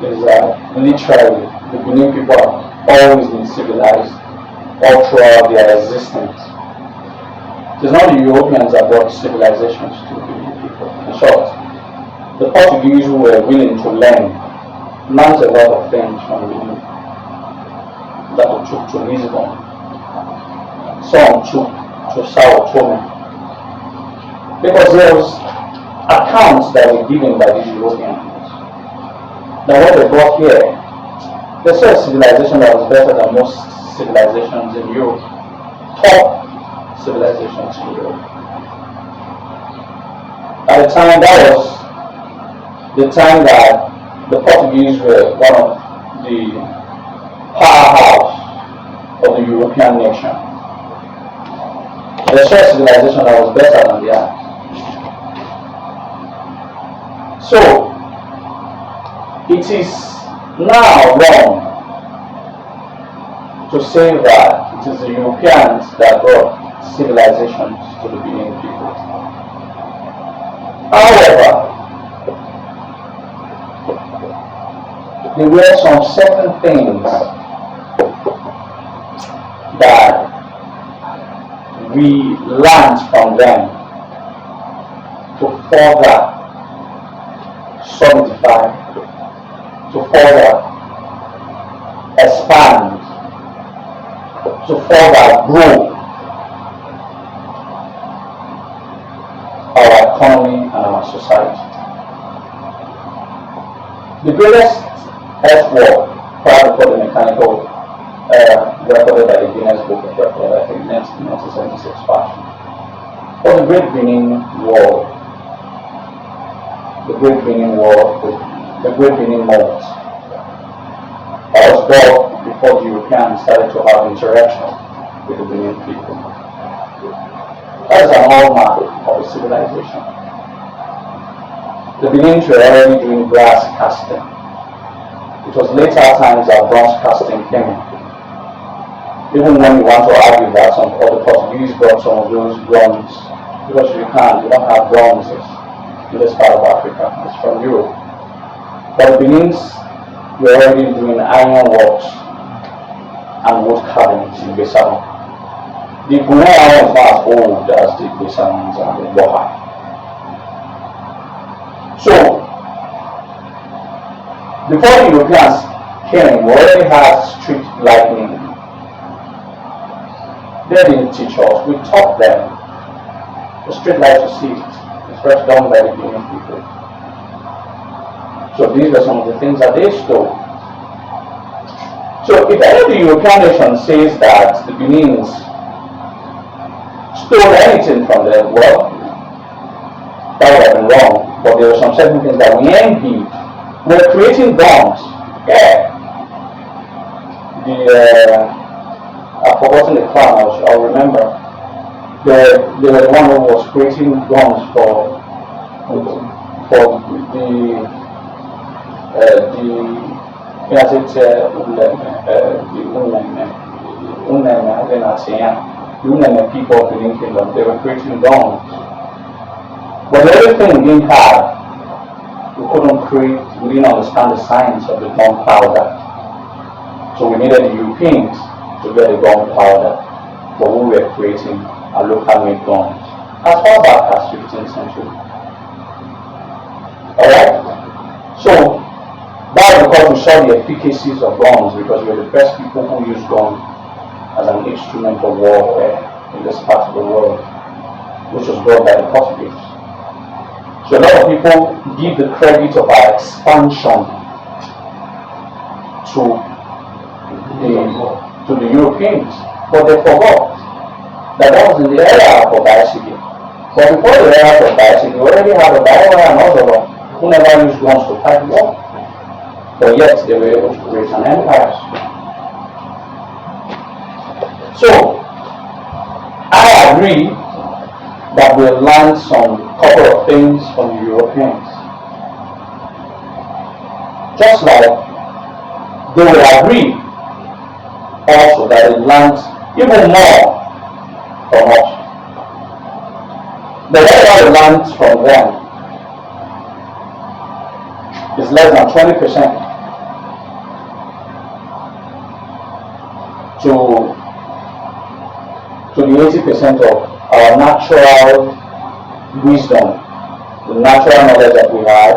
Speaker 6: is that literally the Benin people have always been civilized all throughout their existence. It is not the Europeans that brought civilizations to the Benin people. In short, the Portuguese who were willing to learned a lot of things from Benin that they took to Lisbon. Some took to Sao Tome. Because there was accounts that were given by these Europeans. Now what they brought here, they saw a civilization that was better than most civilizations in Europe. Top civilizations in Europe. At the time, that was the time that the Portuguese were one of the powerhouse of the European nation. They saw a civilization that was better than theirs. So, it is now wrong to say that it is the Europeans that brought civilizations to the Benin people. However, there were some certain things that we learned from them to further solidify, to further expand, to further grow our economy and our society. The greatest earthwork prior to the mechanical recorded by the Guinness Book of Records, I think 1976 fashion, was the Great Benin Wall. The Great Benin Wall, the Great Benin Moat, that was built before the Europeans started to have interaction with the Benin people. That is a hallmark of a civilization. The Benin were already doing brass casting. It was later times that bronze casting came in. Even when you want to argue that some of the Portuguese brought some of those bronze, because you don't have bronzes in this part of Africa, it's from Europe. But the Benins were already doing iron works and wood carvings in Besama. The Gune iron is not as old as the Besamans and the Boha. So, before the Europeans came, we already had street lighting. They didn't teach us, we taught them. The street lights you see, it's first done by the Benin people. So these were some of the things that they stole. So if any of the European nations says that the Benins stole anything from them, well, that would have been wrong. But there were some certain things that we envied. We're creating guns. Yeah. I've forgotten the clan, I'll remember. There was one who was creating guns for the people of the Benin Kingdom. They were creating guns. But the other thing we didn't have, we couldn't create, we didn't understand the science of the gunpowder. So we needed the Europeans to get the gunpowder, but we were creating our local made guns as far back as 15th century. Alright? So that was because we saw the efficacies of guns, because we were the first people who used guns as an instrument of warfare in this part of the world, which was brought by the Portuguese. So a lot of people give the credit of our expansion to the Europeans, but they forgot that was in the era of bicycle. But before the era of bicycle, we already had a Bible and Ozoba who never used guns to fight war, but yet they were able to create an empire. So I agree that we learned some couple of things from the Europeans. Just like they will agree also that they learned even more from us. The whatever we learned from them is less than 20% to the 80% of our natural wisdom, the natural knowledge that we have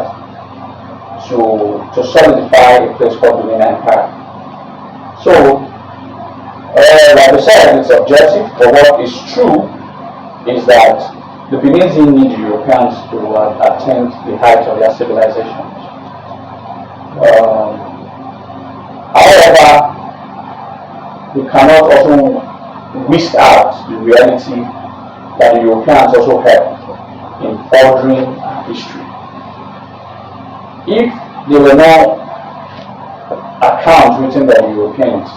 Speaker 6: to solidify a place called the Benin Empire. So, like I said, it's objective, but what is true is that the Benin didn't need the Europeans to attain the height of their civilizations. However, we cannot also whisk out the reality that the Europeans also helped in forging history. If there were no accounts written by the Europeans,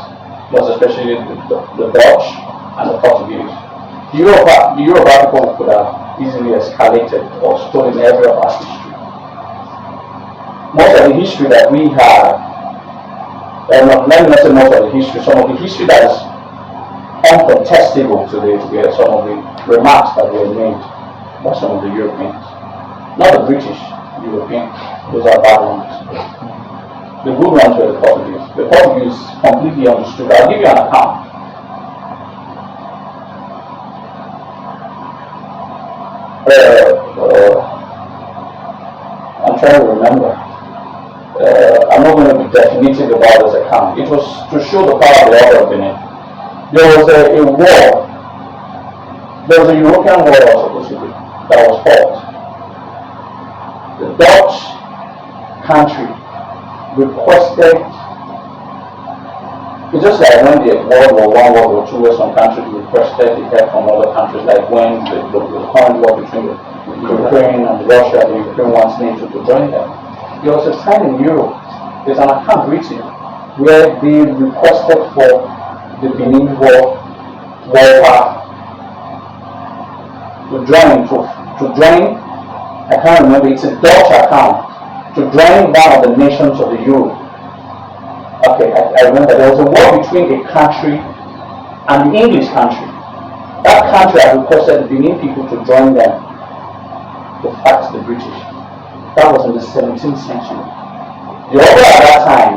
Speaker 6: most especially the Dutch and the Portuguese, the Yoruba people could have easily escalated or stolen every of our history. Most of the history that we have, let me not say most of the history, some of the history that is uncontestable today, some of the remarks that were made by some of the Europeans, not the British, Europeans, those are bad ones. The good ones were the Portuguese. The Portuguese completely understood. I'll give you an account. I'm trying to remember. I'm not going to be definitive about this account. It was to show the power of the order of Benin. There was a war. There was a European war that was supposed to be, that was fought. The Dutch country requested, it's just like when the World War I, World War II, where some countries requested the help from other countries, like when the current war between Ukraine and Russia, the Ukraine wants NATO to join them. There was a time in Europe, there's an account written where they requested for the Benin warfare to join, I can't remember, it's a Dutch account, to join one of the nations of the Europe. Okay, I remember there was a war between a country and the English country. That country had requested the Benin people to join them to fight the British. That was in the 17th century. The Oba at that time,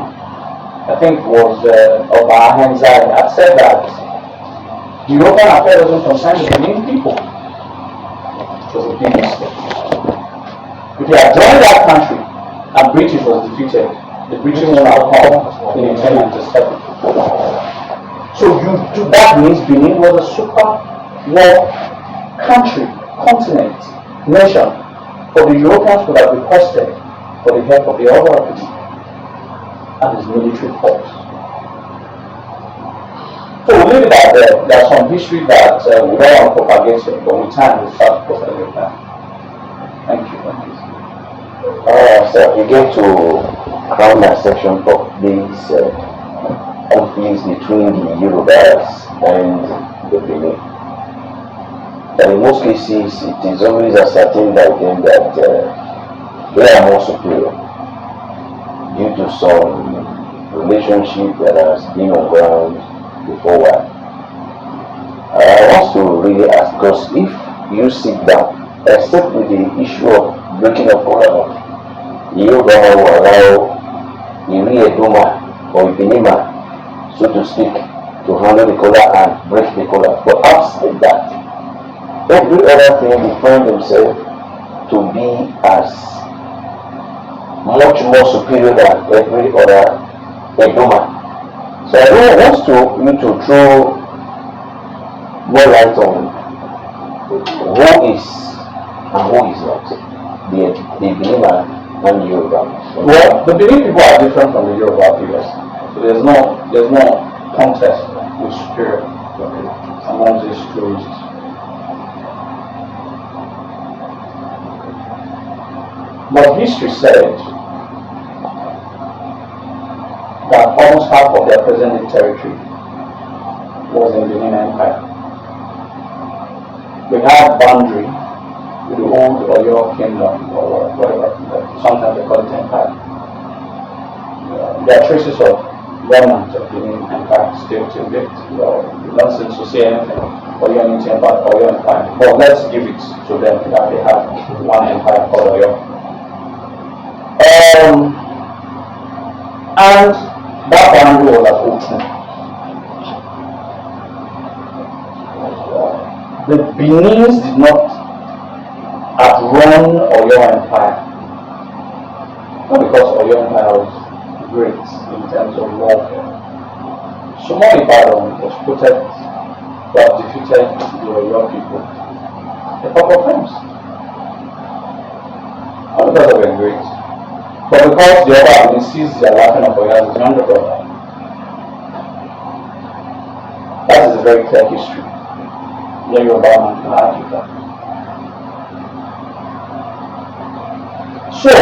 Speaker 6: I think was Ohen had said that the European affair doesn't concern the Benin people. It was a big mistake. If they had joined that country and British was defeated, the British would have come in 1897. So that means Benin was a super war country, continent, nation, but the Europeans would have requested for the help of the other Benin and his military force. So we'll leave it at there. There's some history that we don't want to propagate here, but with time we'll start to propagate that. Thank you.
Speaker 8: So we get to crown that section of these conflicts between the Yorubas and the Benin. And in most cases, it is always ascertained by them that they are more superior due to some relationship that has been on ground before while. I want to really ask, because if you sit down, except with the issue of breaking up Kola, the Yoruba will allow the Neyedo or Benima, so to speak, to handle the Kola and break the Kola. But outside that, every other thing they find themselves to be as much more superior than every other Edoma. So I don't want you to throw more light on who is and who is not the Benina and the Yoruba.
Speaker 6: Well, the Benin people are different from the Yoruba people. So there's no contest with superior among these two regions. But history said that almost half of their present-day territory was in the Benin Empire. We had boundary with the old Oyo Kingdom or whatever, sometimes they call it Empire. There are traces of remnants of the Benin Empire still to date. Nonsense to say anything. Oyo Empire, Oyo Empire. But let's give it to them that they have one empire called Oyo. And that boundary was at Otu. The Beninese did not outrun Oyo Empire. Not because Oyo Empire was great in terms of warfare. Sumo Ibadan was quoted to have defeated the Oyo people a couple of times. Not because they were great, but because the other sees their laughing of Oyo as his younger brother. That is a very clear history. Yeah, Yoruba man can argue that. So,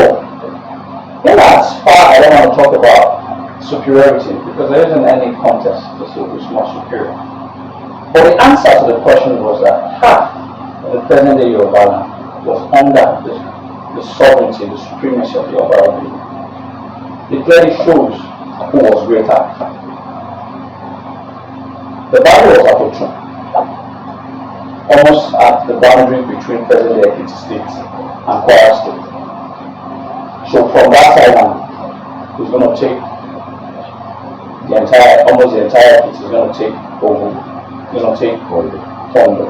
Speaker 6: in as far I don't want to talk about superiority because there isn't any contest to see who's more superior. But the answer to the question was that half of the present day Yoruba land was under the sovereignty, the supremacy of the Yoruba people. It clearly shows who was greater. The battle was at Otu, almost at the boundary between present-day Ekiti State and Kwara State. So from that side on, he's going to take almost the entire Ekiti, he's going to take Ohen, he's going to take Tondo.